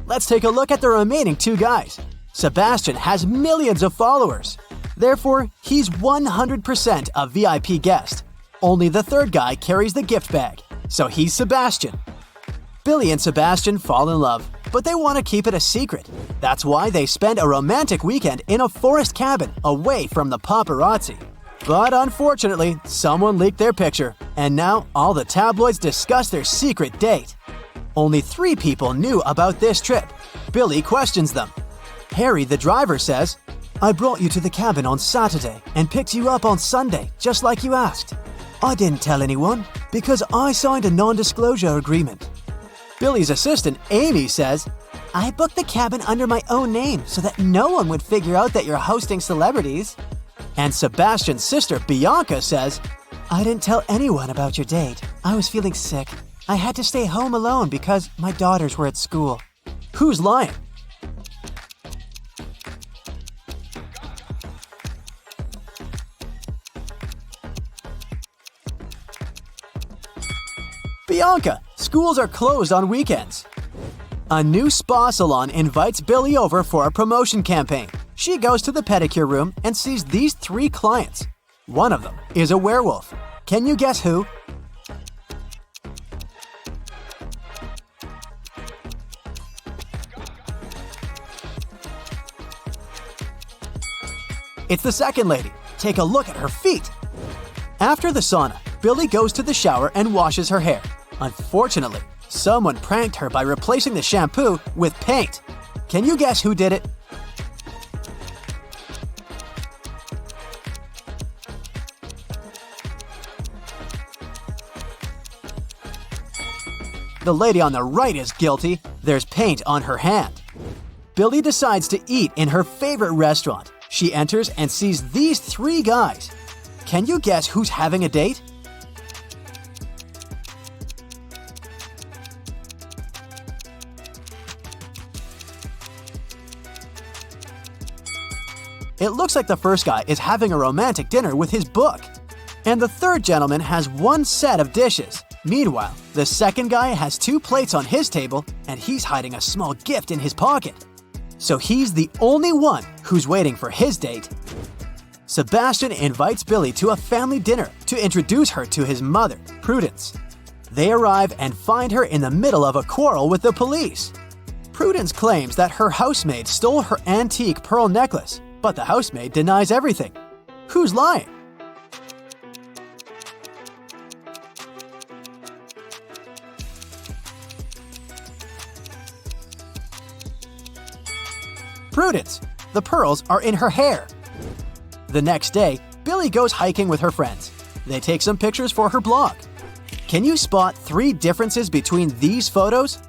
Let's take a look at the remaining 2 guys. Sebastian has millions of followers. Therefore, he's 100% a VIP guest. Only the third guy carries the gift bag, so he's Sebastian. Billy and Sebastian fall in love, but they want to keep it a secret. That's why they spend a romantic weekend in a forest cabin away from the paparazzi. But unfortunately, someone leaked their picture, and now all the tabloids discuss their secret date. Only 3 people knew about this trip. Billy questions them. Harry, the driver, says, I brought you to the cabin on Saturday and picked you up on Sunday, just like you asked. I didn't tell anyone because I signed a non-disclosure agreement. Billy's assistant, Amy, says, I booked the cabin under my own name so that no one would figure out that you're hosting celebrities. And Sebastian's sister, Bianca, says, I didn't tell anyone about your date. I was feeling sick. I had to stay home alone because my daughters were at school. Who's lying? Bianca, schools are closed on weekends. A new spa salon invites Billy over for a promotion campaign. She goes to the pedicure room and sees these 3 clients. One of them is a werewolf. Can you guess who? It's the second lady. Take a look at her feet. After the sauna, Billy goes to the shower and washes her hair. Unfortunately, someone pranked her by replacing the shampoo with paint. Can you guess who did it? The lady on the right is guilty. There's paint on her hand. Billy decides to eat in her favorite restaurant. She enters and sees these 3 guys. Can you guess who's having a date? It looks like the first guy is having a romantic dinner with his book. And the third gentleman has 1 set of dishes. Meanwhile, the second guy has 2 plates on his table and he's hiding a small gift in his pocket. So he's the only one who's waiting for his date. Sebastian invites Billy to a family dinner to introduce her to his mother, Prudence. They arrive and find her in the middle of a quarrel with the police. Prudence claims that her housemaid stole her antique pearl necklace, but the housemaid denies everything. Who's lying? Prudence. The pearls are in her hair. The next day, Billy goes hiking with her friends. They take some pictures for her blog. Can you spot 3 differences between these photos?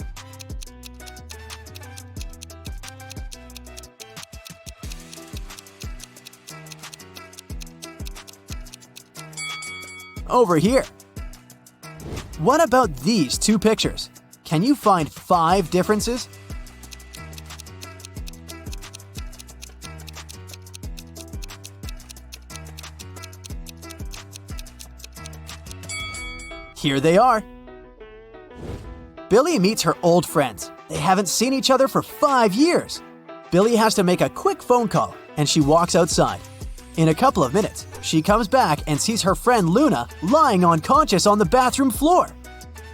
Over here. What about these 2 pictures? Can you find 5 differences? Here they are. Billy meets her old friends. They haven't seen each other for 5 years. Billy has to make a quick phone call, and she walks outside. In a couple of minutes, she comes back and sees her friend Luna lying unconscious on the bathroom floor.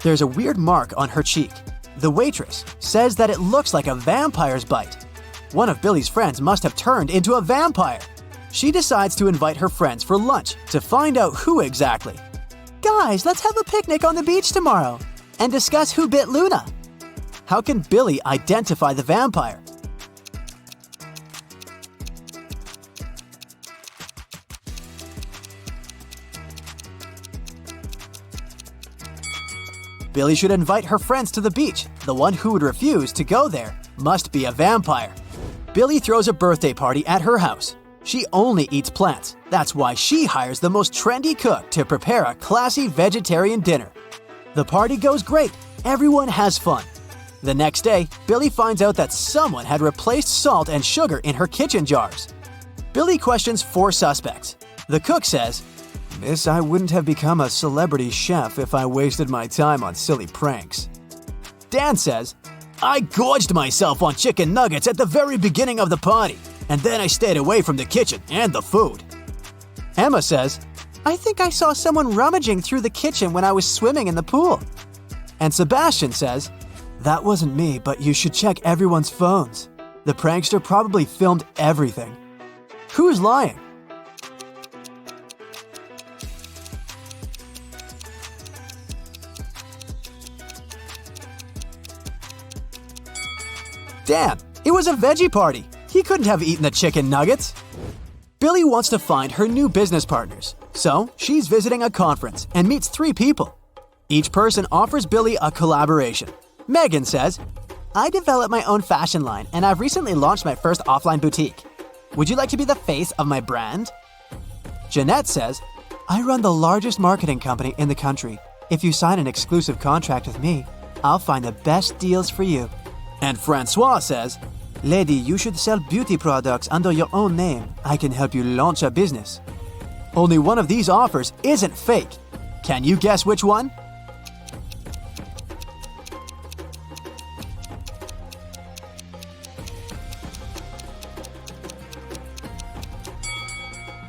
There's a weird mark on her cheek. The waitress says that it looks like a vampire's bite. One of Billy's friends must have turned into a vampire. She decides to invite her friends for lunch to find out who exactly. Guys, let's have a picnic on the beach tomorrow and discuss who bit Luna. How can Billy identify the vampire? Billy should invite her friends to the beach. The one who would refuse to go there must be a vampire. Billy throws a birthday party at her house. She only eats plants. That's why she hires the most trendy cook to prepare a classy vegetarian dinner. The party goes great. Everyone has fun. The next day, Billy finds out that someone had replaced salt and sugar in her kitchen jars. Billy questions 4 suspects. The cook says, "Miss, I wouldn't have become a celebrity chef if I wasted my time on silly pranks." Dan says, "I gorged myself on chicken nuggets at the very beginning of the party, and then I stayed away from the kitchen and the food." Emma says, "I think I saw someone rummaging through the kitchen when I was swimming in the pool." And Sebastian says, "That wasn't me, but you should check everyone's phones. The prankster probably filmed everything." Who's lying? Damn, it was a veggie party. He couldn't have eaten the chicken nuggets. Billy wants to find her new business partners, so she's visiting a conference and meets 3 people. Each person offers Billy a collaboration. Megan says, "I developed my own fashion line and I've recently launched my first offline boutique. Would you like to be the face of my brand?" Jeanette says, "I run the largest marketing company in the country. If you sign an exclusive contract with me, I'll find the best deals for you." And Francois says, "Lady, you should sell beauty products under your own name. I can help you launch a business." Only one of these offers isn't fake. Can you guess which one?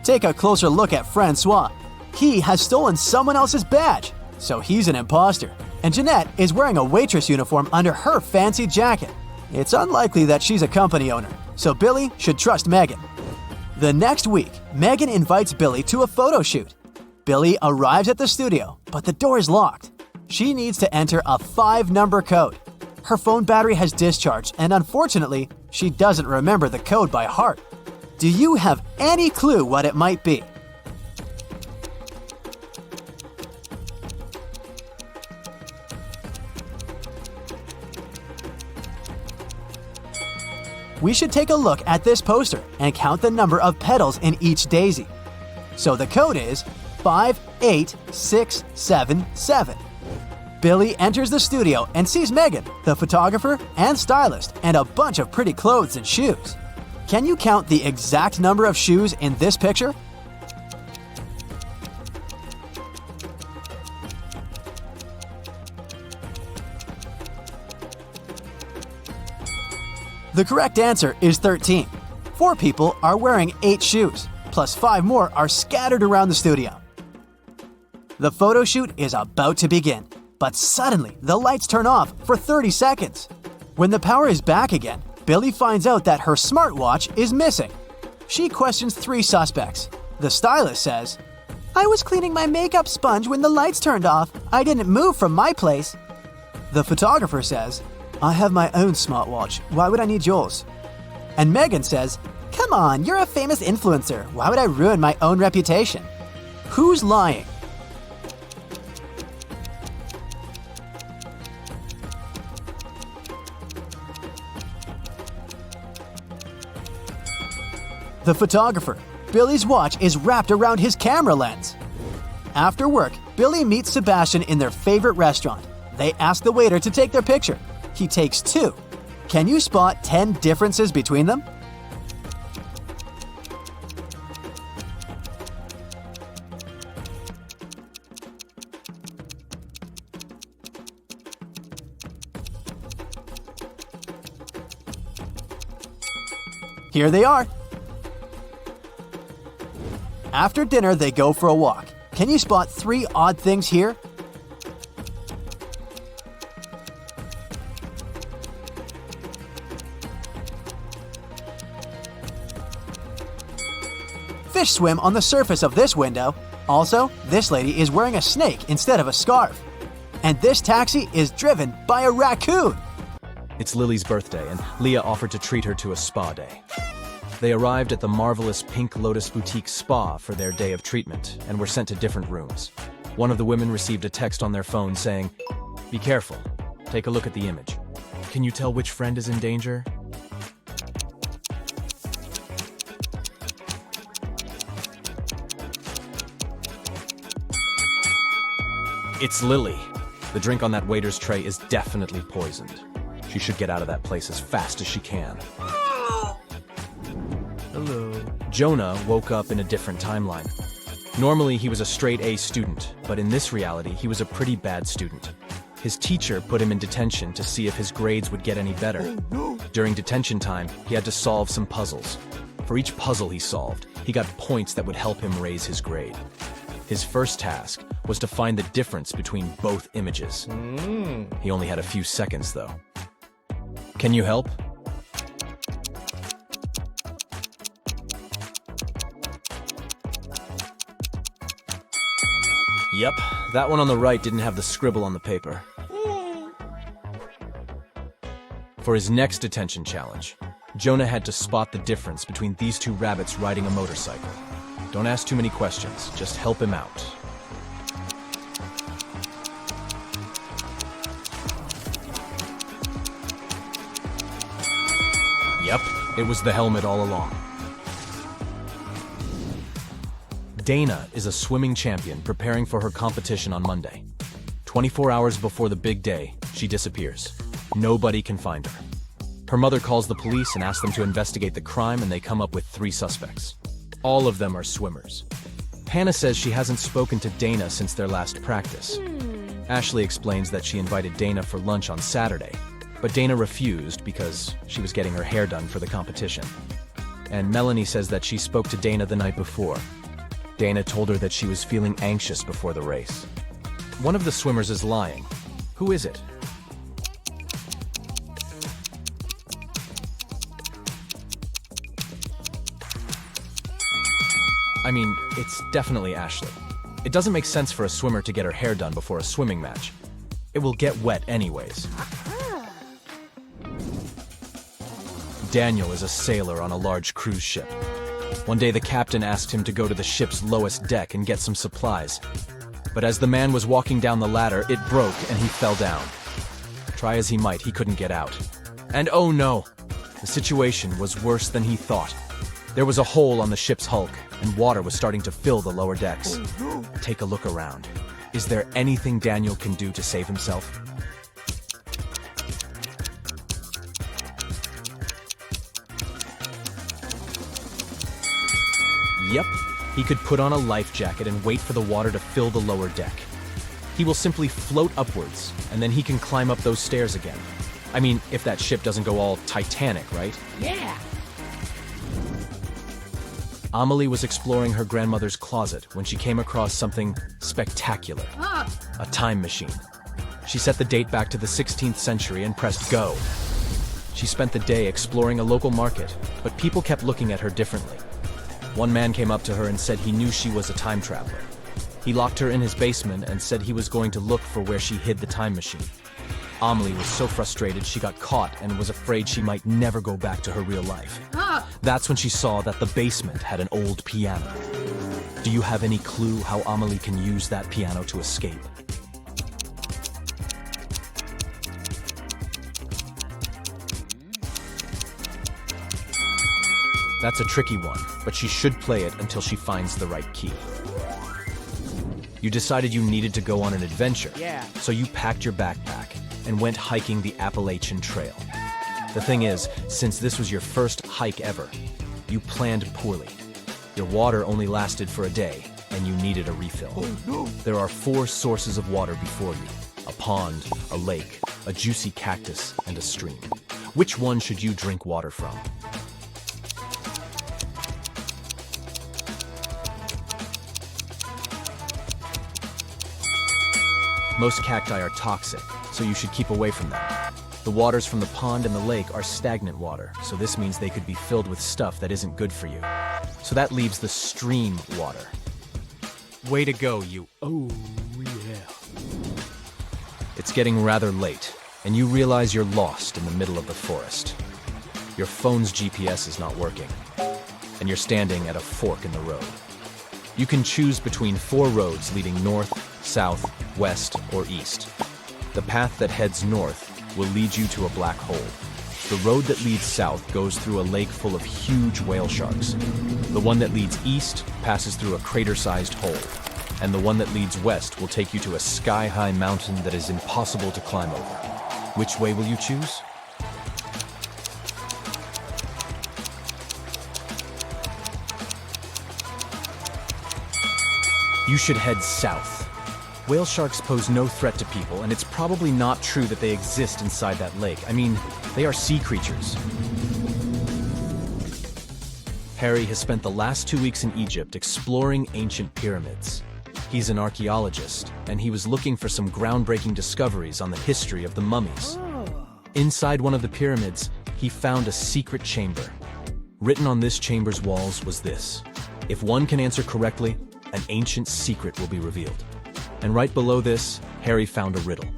Take a closer look at Francois. He has stolen someone else's badge, so he's an imposter. And Jeanette is wearing a waitress uniform under her fancy jacket. It's unlikely that she's a company owner, so Billy should trust Megan. The next week, Megan invites Billy to a photo shoot. Billy arrives at the studio, but the door is locked. She needs to enter a 5-number code. Her phone battery has discharged, and unfortunately, she doesn't remember the code by heart. Do you have any clue what it might be? We should take a look at this poster and count the number of petals in each daisy. So the code is 58677. Billy enters the studio and sees Megan, the photographer and stylist, and a bunch of pretty clothes and shoes. Can you count the exact number of shoes in this picture? The correct answer is 13. 4 people are wearing 8 shoes, plus 5 more are scattered around the studio. The photo shoot is about to begin. But suddenly, the lights turn off for 30 seconds. When the power is back again, Billy finds out that her smartwatch is missing. She questions 3 suspects. The stylist says, "I was cleaning my makeup sponge when the lights turned off. I didn't move from my place." The photographer says, "I have my own smartwatch. Why would I need yours?" And Megan says, "Come on, you're a famous influencer. Why would I ruin my own reputation?" Who's lying? The photographer. Billy's watch is wrapped around his camera lens. After work, Billy meets Sebastian in their favorite restaurant. They ask the waiter to take their picture. He takes 2. Can you spot 10 differences between them? Here they are. After dinner, they go for a walk. Can you spot 3 odd things here? Fish swim on the surface of this window. Also, this lady is wearing a snake instead of a scarf. And this taxi is driven by a raccoon. It's Lily's birthday, and Leah offered to treat her to a spa day. They arrived at the marvelous Pink Lotus Boutique Spa for their day of treatment and were sent to different rooms. One of the women received a text on their phone saying, "Be careful. Take a look at the image. Can you tell which friend is in danger?" It's Lily. The drink on that waiter's tray is definitely poisoned. She should get out of that place as fast as she can. Hello. Jonah woke up in a different timeline. Normally, he was a straight A student, but in this reality, he was a pretty bad student. His teacher put him in detention to see if his grades would get any better. During detention time, he had to solve some puzzles. For each puzzle he solved, he got points that would help him raise his grade. His first task was to find the difference between both images. He only had a few seconds, though. Can you help? Yep, that one on the right didn't have the scribble on the paper. For his next detention challenge, Jonah had to spot the difference between these 2 rabbits riding a motorcycle. Don't ask too many questions, just help him out. Yep, it was the helmet all along. Dana is a swimming champion preparing for her competition on Monday. 24 hours before the big day, she disappears. Nobody can find her. Her mother calls the police and asks them to investigate the crime, and they come up with 3 suspects. All of them are swimmers. Hannah says she hasn't spoken to Dana since their last practice. Ashley explains that she invited Dana for lunch on Saturday, but Dana refused because she was getting her hair done for the competition. And Melanie says that she spoke to Dana the night before. Dana told her that she was feeling anxious before the race. One of the swimmers is lying. Who is it? I mean, it's definitely Ashley. It doesn't make sense for a swimmer to get her hair done before a swimming match. It will get wet anyways. Daniel is a sailor on a large cruise ship. One day the captain asked him to go to the ship's lowest deck and get some supplies. But as the man was walking down the ladder, it broke and he fell down. Try as he might, he couldn't get out. And oh no! The situation was worse than he thought. There was a hole on the ship's hulk, and water was starting to fill the lower decks. Take a look around. Is there anything Daniel can do to save himself? Yep, he could put on a life jacket and wait for the water to fill the lower deck. He will simply float upwards, and then he can climb up those stairs again. I mean, if that ship doesn't go all Titanic, right? Yeah. Amelie was exploring her grandmother's closet when she came across something spectacular. A time machine. She set the date back to the 16th century and pressed go. She spent the day exploring a local market, but people kept looking at her differently. One man came up to her and said he knew she was a time traveler. He locked her in his basement and said he was going to look for where she hid the time machine. Amelie was so frustrated she got caught and was afraid she might never go back to her real life. That's when she saw that the basement had an old piano. Do you have any clue how Amelie can use that piano to escape? That's a tricky one, but she should play it until she finds the right key. You decided you needed to go on an adventure, so you packed your backpack and went hiking the Appalachian Trail. The thing is, since this was your first hike ever, you planned poorly. Your water only lasted for a day, and you needed a refill. Oh, no. There are 4 sources of water before you: a pond, a lake, a juicy cactus, and a stream. Which one should you drink water from? Most cacti are toxic, so you should keep away from them. The waters from the pond and the lake are stagnant water, so this means they could be filled with stuff that isn't good for you. So that leaves the stream water. Way to go, you. Oh, yeah. It's getting rather late, and you realize you're lost in the middle of the forest. Your phone's GPS is not working, and you're standing at a fork in the road. You can choose between 4 roads leading north, south, west, or east. The path that heads north will lead you to a black hole. The road that leads south goes through a lake full of huge whale sharks. The one that leads east passes through a crater-sized hole. And the one that leads west will take you to a sky-high mountain that is impossible to climb over. Which way will you choose? You should head south. Whale sharks pose no threat to people, and it's probably not true that they exist inside that lake. I mean, they are sea creatures. Harry has spent the last 2 weeks in Egypt exploring ancient pyramids. He's an archaeologist, and he was looking for some groundbreaking discoveries on the history of the mummies. Inside one of the pyramids, he found a secret chamber. Written on this chamber's walls was this: if one can answer correctly, an ancient secret will be revealed. And right below this, Harry found a riddle.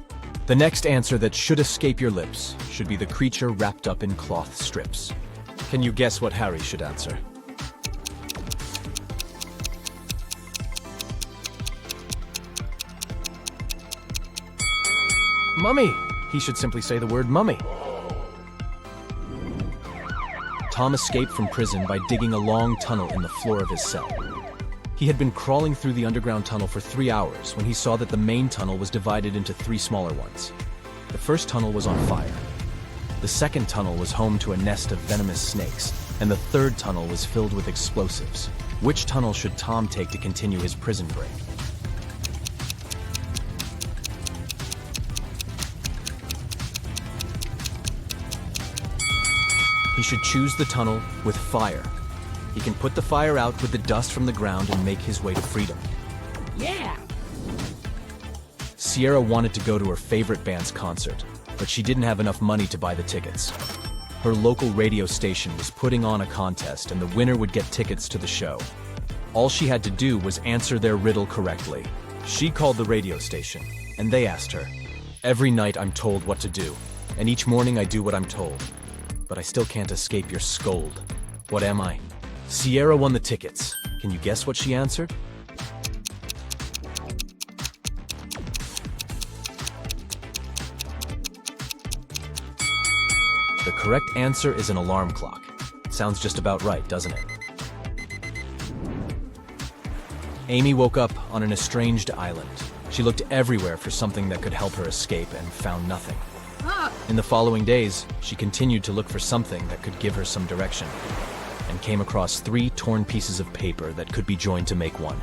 The next answer that should escape your lips should be the creature wrapped up in cloth strips. Can you guess what Harry should answer? Mummy! He should simply say the word mummy. Tom escaped from prison by digging a long tunnel in the floor of his cell. He had been crawling through the underground tunnel for 3 hours when he saw that the main tunnel was divided into 3 smaller ones. The first tunnel was on fire. The second tunnel was home to a nest of venomous snakes, and the third tunnel was filled with explosives. Which tunnel should Tom take to continue his prison break? He should choose the tunnel with fire. He can put the fire out with the dust from the ground and make his way to freedom. Yeah! Sierra wanted to go to her favorite band's concert, but she didn't have enough money to buy the tickets. Her local radio station was putting on a contest, and the winner would get tickets to the show. All she had to do was answer their riddle correctly. She called the radio station, and they asked her, "Every night I'm told what to do, and each morning I do what I'm told. But I still can't escape your scold. What am I?" Sierra won the tickets. Can you guess what she answered? The correct answer is an alarm clock. Sounds just about right, doesn't it? Amy woke up on an estranged island. She looked everywhere for something that could help her escape and found nothing. In the following days, she continued to look for something that could give her some direction, and came across 3 torn pieces of paper that could be joined to make one.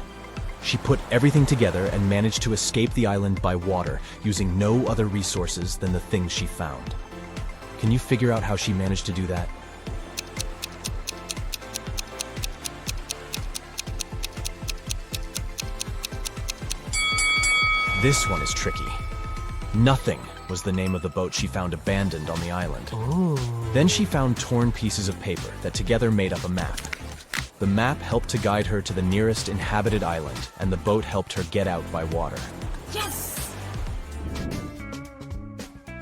She put everything together and managed to escape the island by water, using no other resources than the things she found. Can you figure out how she managed to do that? This one is tricky. Nothing was the name of the boat she found abandoned on the island. Then she found torn pieces of paper that together made up a map. The map helped to guide her to the nearest inhabited island, and the boat helped her get out by water. Yes!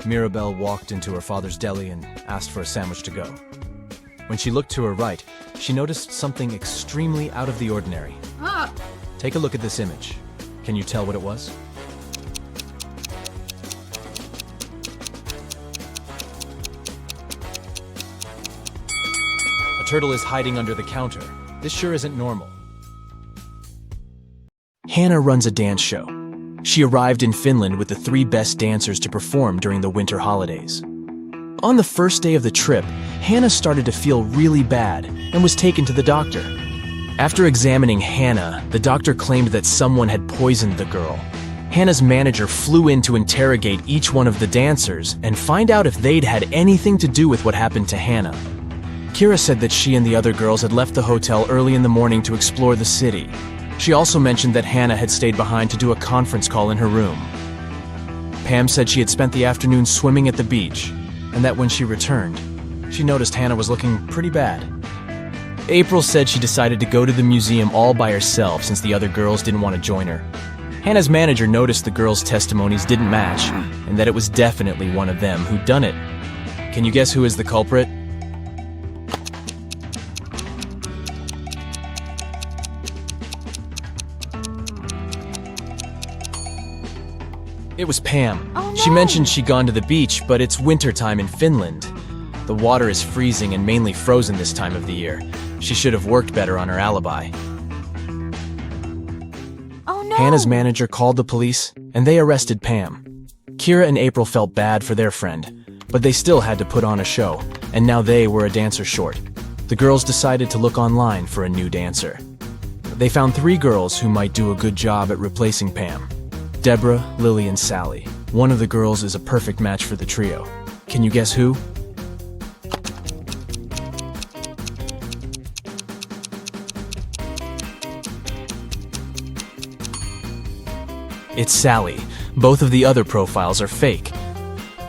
Mirabelle walked into her father's deli and asked for a sandwich to go. When she looked to her right, she noticed something extremely out of the ordinary. Take a look at this image. Can you tell what it was? A turtle is hiding under the counter. This sure isn't normal. Hannah runs a dance show. She arrived in Finland with the 3 best dancers to perform during the winter holidays. On the first day of the trip, Hannah started to feel really bad and was taken to the doctor. After examining Hannah, the doctor claimed that someone had poisoned the girl. Hannah's manager flew in to interrogate each one of the dancers and find out if they'd had anything to do with what happened to Hannah. Kira said that she and the other girls had left the hotel early in the morning to explore the city. She also mentioned that Hannah had stayed behind to do a conference call in her room. Pam said she had spent the afternoon swimming at the beach, and that when she returned, she noticed Hannah was looking pretty bad. April said she decided to go to the museum all by herself since the other girls didn't want to join her. Hannah's manager noticed the girls' testimonies didn't match, and that it was definitely one of them who'd done it. Can you guess who is the culprit? It was Pam. Oh, no. She mentioned she'd gone to the beach, but it's wintertime in Finland. The water is freezing and mainly frozen this time of the year. She should have worked better on her alibi. Oh no! Hannah's manager called the police, and they arrested Pam. Kira and April felt bad for their friend, but they still had to put on a show, and now they were a dancer short. The girls decided to look online for a new dancer. They found 3 girls who might do a good job at replacing Pam. Deborah, Lily, and Sally. One of the girls is a perfect match for the trio. Can you guess who? It's Sally. Both of the other profiles are fake.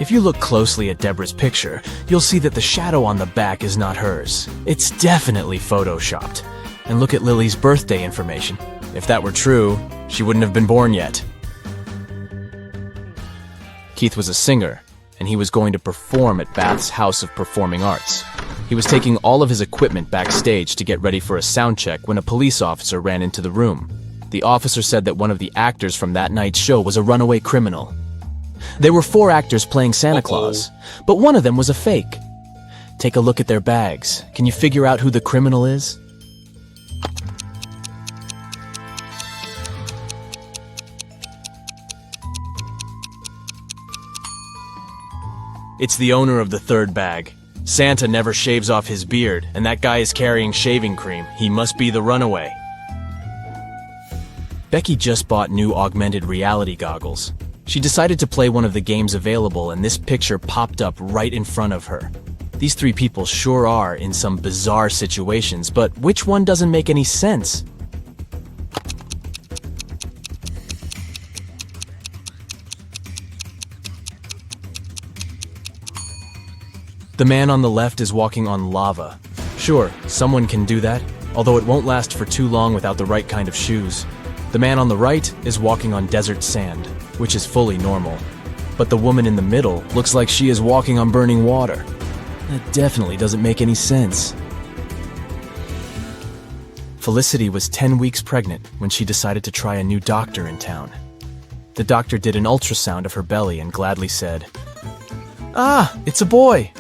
If you look closely at Deborah's picture, you'll see that the shadow on the back is not hers. It's definitely photoshopped. And look at Lily's birthday information. If that were true, she wouldn't have been born yet. Keith was a singer, and he was going to perform at Bath's House of Performing Arts. He was taking all of his equipment backstage to get ready for a sound check when a police officer ran into the room. The officer said that one of the actors from that night's show was a runaway criminal. There were 4 actors playing Santa Claus, but one of them was a fake. Take a look at their bags. Can you figure out who the criminal is? It's the owner of the 3rd bag. Santa never shaves off his beard, and that guy is carrying shaving cream. He must be the runaway. Becky just bought new augmented reality goggles. She decided to play one of the games available, and this picture popped up right in front of her. These 3 people sure are in some bizarre situations, but which one doesn't make any sense? The man on the left is walking on lava. Sure, someone can do that, although it won't last for too long without the right kind of shoes. The man on the right is walking on desert sand, which is fully normal. But the woman in the middle looks like she is walking on burning water. That definitely doesn't make any sense. Felicity was 10 weeks pregnant when she decided to try a new doctor in town. The doctor did an ultrasound of her belly and gladly said, "Ah, it's a boy."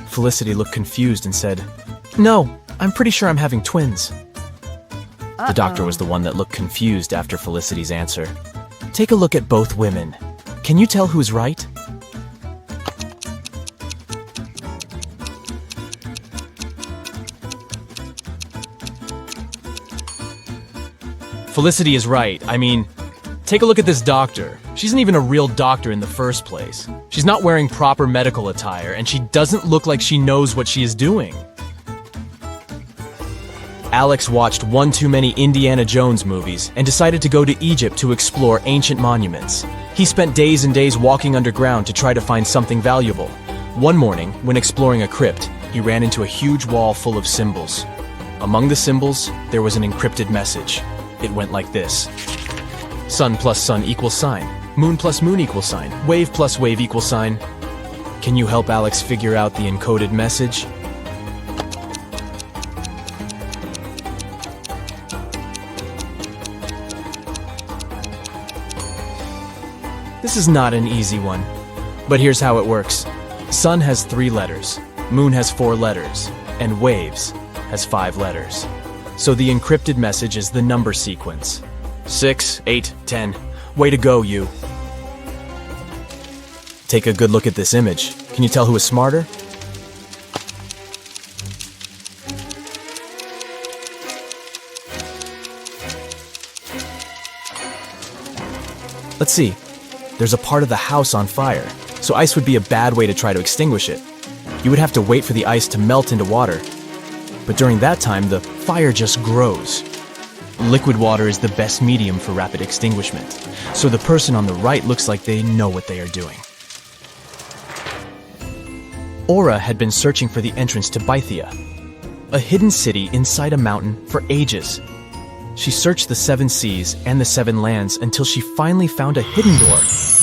Felicity looked confused and said, "No, I'm pretty sure I'm having twins." The doctor was the one that looked confused after Felicity's answer. Take a look at both women. Can you tell who's right? Felicity is right. I mean, take a look at this doctor. She isn't even a real doctor in the first place. She's not wearing proper medical attire, and she doesn't look like she knows what she is doing. Alex watched one too many Indiana Jones movies and decided to go to Egypt to explore ancient monuments. He spent days and days walking underground to try to find something valuable. One morning, when exploring a crypt, he ran into a huge wall full of symbols. Among the symbols, there was an encrypted message. It went like this: sun plus sun equals sign, moon plus moon equals sign, wave plus wave equals sign. Can you help Alex figure out the encoded message? This is not an easy one, but here's how it works. Sun has 3 letters, moon has 4 letters, and waves has 5 letters. So the encrypted message is the number sequence. 6, 8, 10. Way to go, you. Take a good look at this image. Can you tell who is smarter? Let's see. There's a part of the house on fire, so ice would be a bad way to try to extinguish it. You would have to wait for the ice to melt into water. But during that time, the fire just grows. Liquid water is the best medium for rapid extinguishment, so the person on the right looks like they know what they are doing. Aura had been searching for the entrance to Bythia, a hidden city inside a mountain, for ages. She searched the 7 seas and the 7 lands until she finally found a hidden door,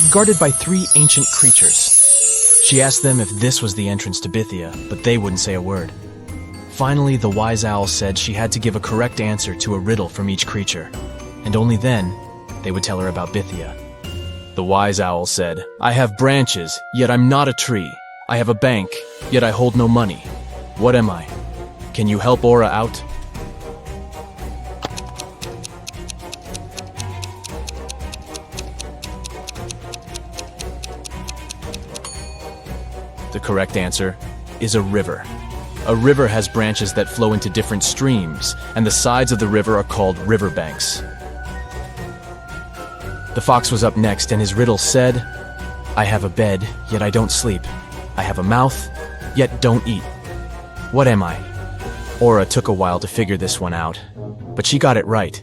guarded by 3 ancient creatures. She asked them if this was the entrance to Bythia, but they wouldn't say a word. Finally, the wise owl said she had to give a correct answer to a riddle from each creature, and only then they would tell her about Bythia. The wise owl said, "I have branches, yet I'm not a tree. I have a bank, yet I hold no money. What am I? Can you help Aura out?" The correct answer is a river. A river has branches that flow into different streams, and the sides of the river are called riverbanks. The fox was up next, and his riddle said, "I have a bed, yet I don't sleep. I have a mouth, yet don't eat. What am I?" Aura took a while to figure this one out, but she got it right.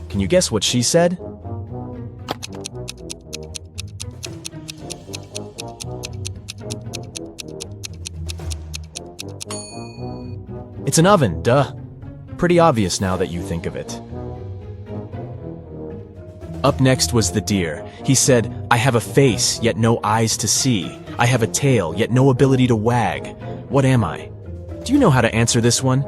Can you guess what she said? It's an oven, duh. Pretty obvious now that you think of it. Up next was the deer. He said, "I have a face, yet no eyes to see. I have a tail, yet no ability to wag. What am I?" Do you know how to answer this one?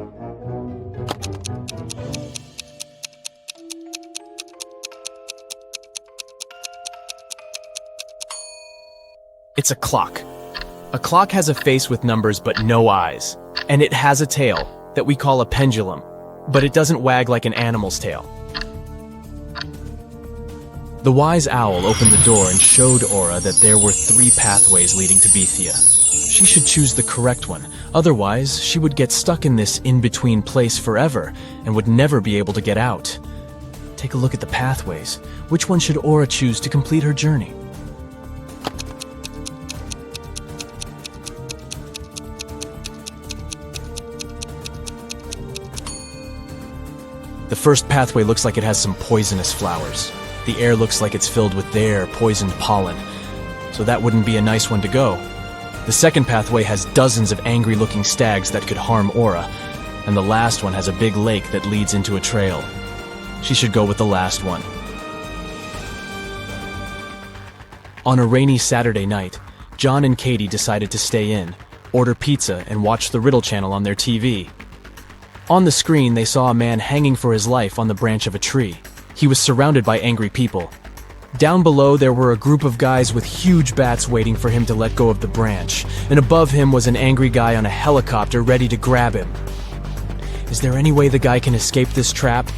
It's a clock. A clock has a face with numbers but no eyes. And it has a tail that we call a pendulum, but it doesn't wag like an animal's tail. The wise owl opened the door and showed Aura that there were 3 pathways leading to Bythia. She should choose the correct one, otherwise she would get stuck in this in-between place forever and would never be able to get out. Take a look at the pathways. Which one should Aura choose to complete her journey? The first pathway looks like it has some poisonous flowers. The air looks like it's filled with their poisoned pollen, so that wouldn't be a nice one to go. The second pathway has dozens of angry-looking stags that could harm Aura, and the last one has a big lake that leads into a trail. She should go with the last one. On a rainy Saturday night, John and Katie decided to stay in, order pizza, and watch the Riddle channel on their TV. On the screen, they saw a man hanging for his life on the branch of a tree. He was surrounded by angry people. Down below, there were a group of guys with huge bats waiting for him to let go of the branch, and above him was an angry guy on a helicopter ready to grab him. Is there any way the guy can escape this trap?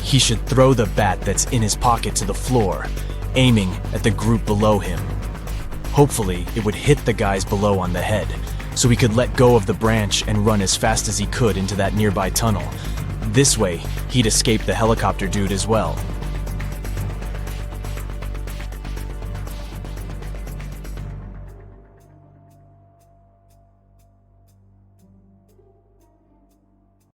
He should throw the bat that's in his pocket to the floor, aiming at the group below him. Hopefully, it would hit the guys below on the head, so he could let go of the branch and run as fast as he could into that nearby tunnel. This way, he'd escape the helicopter dude as well.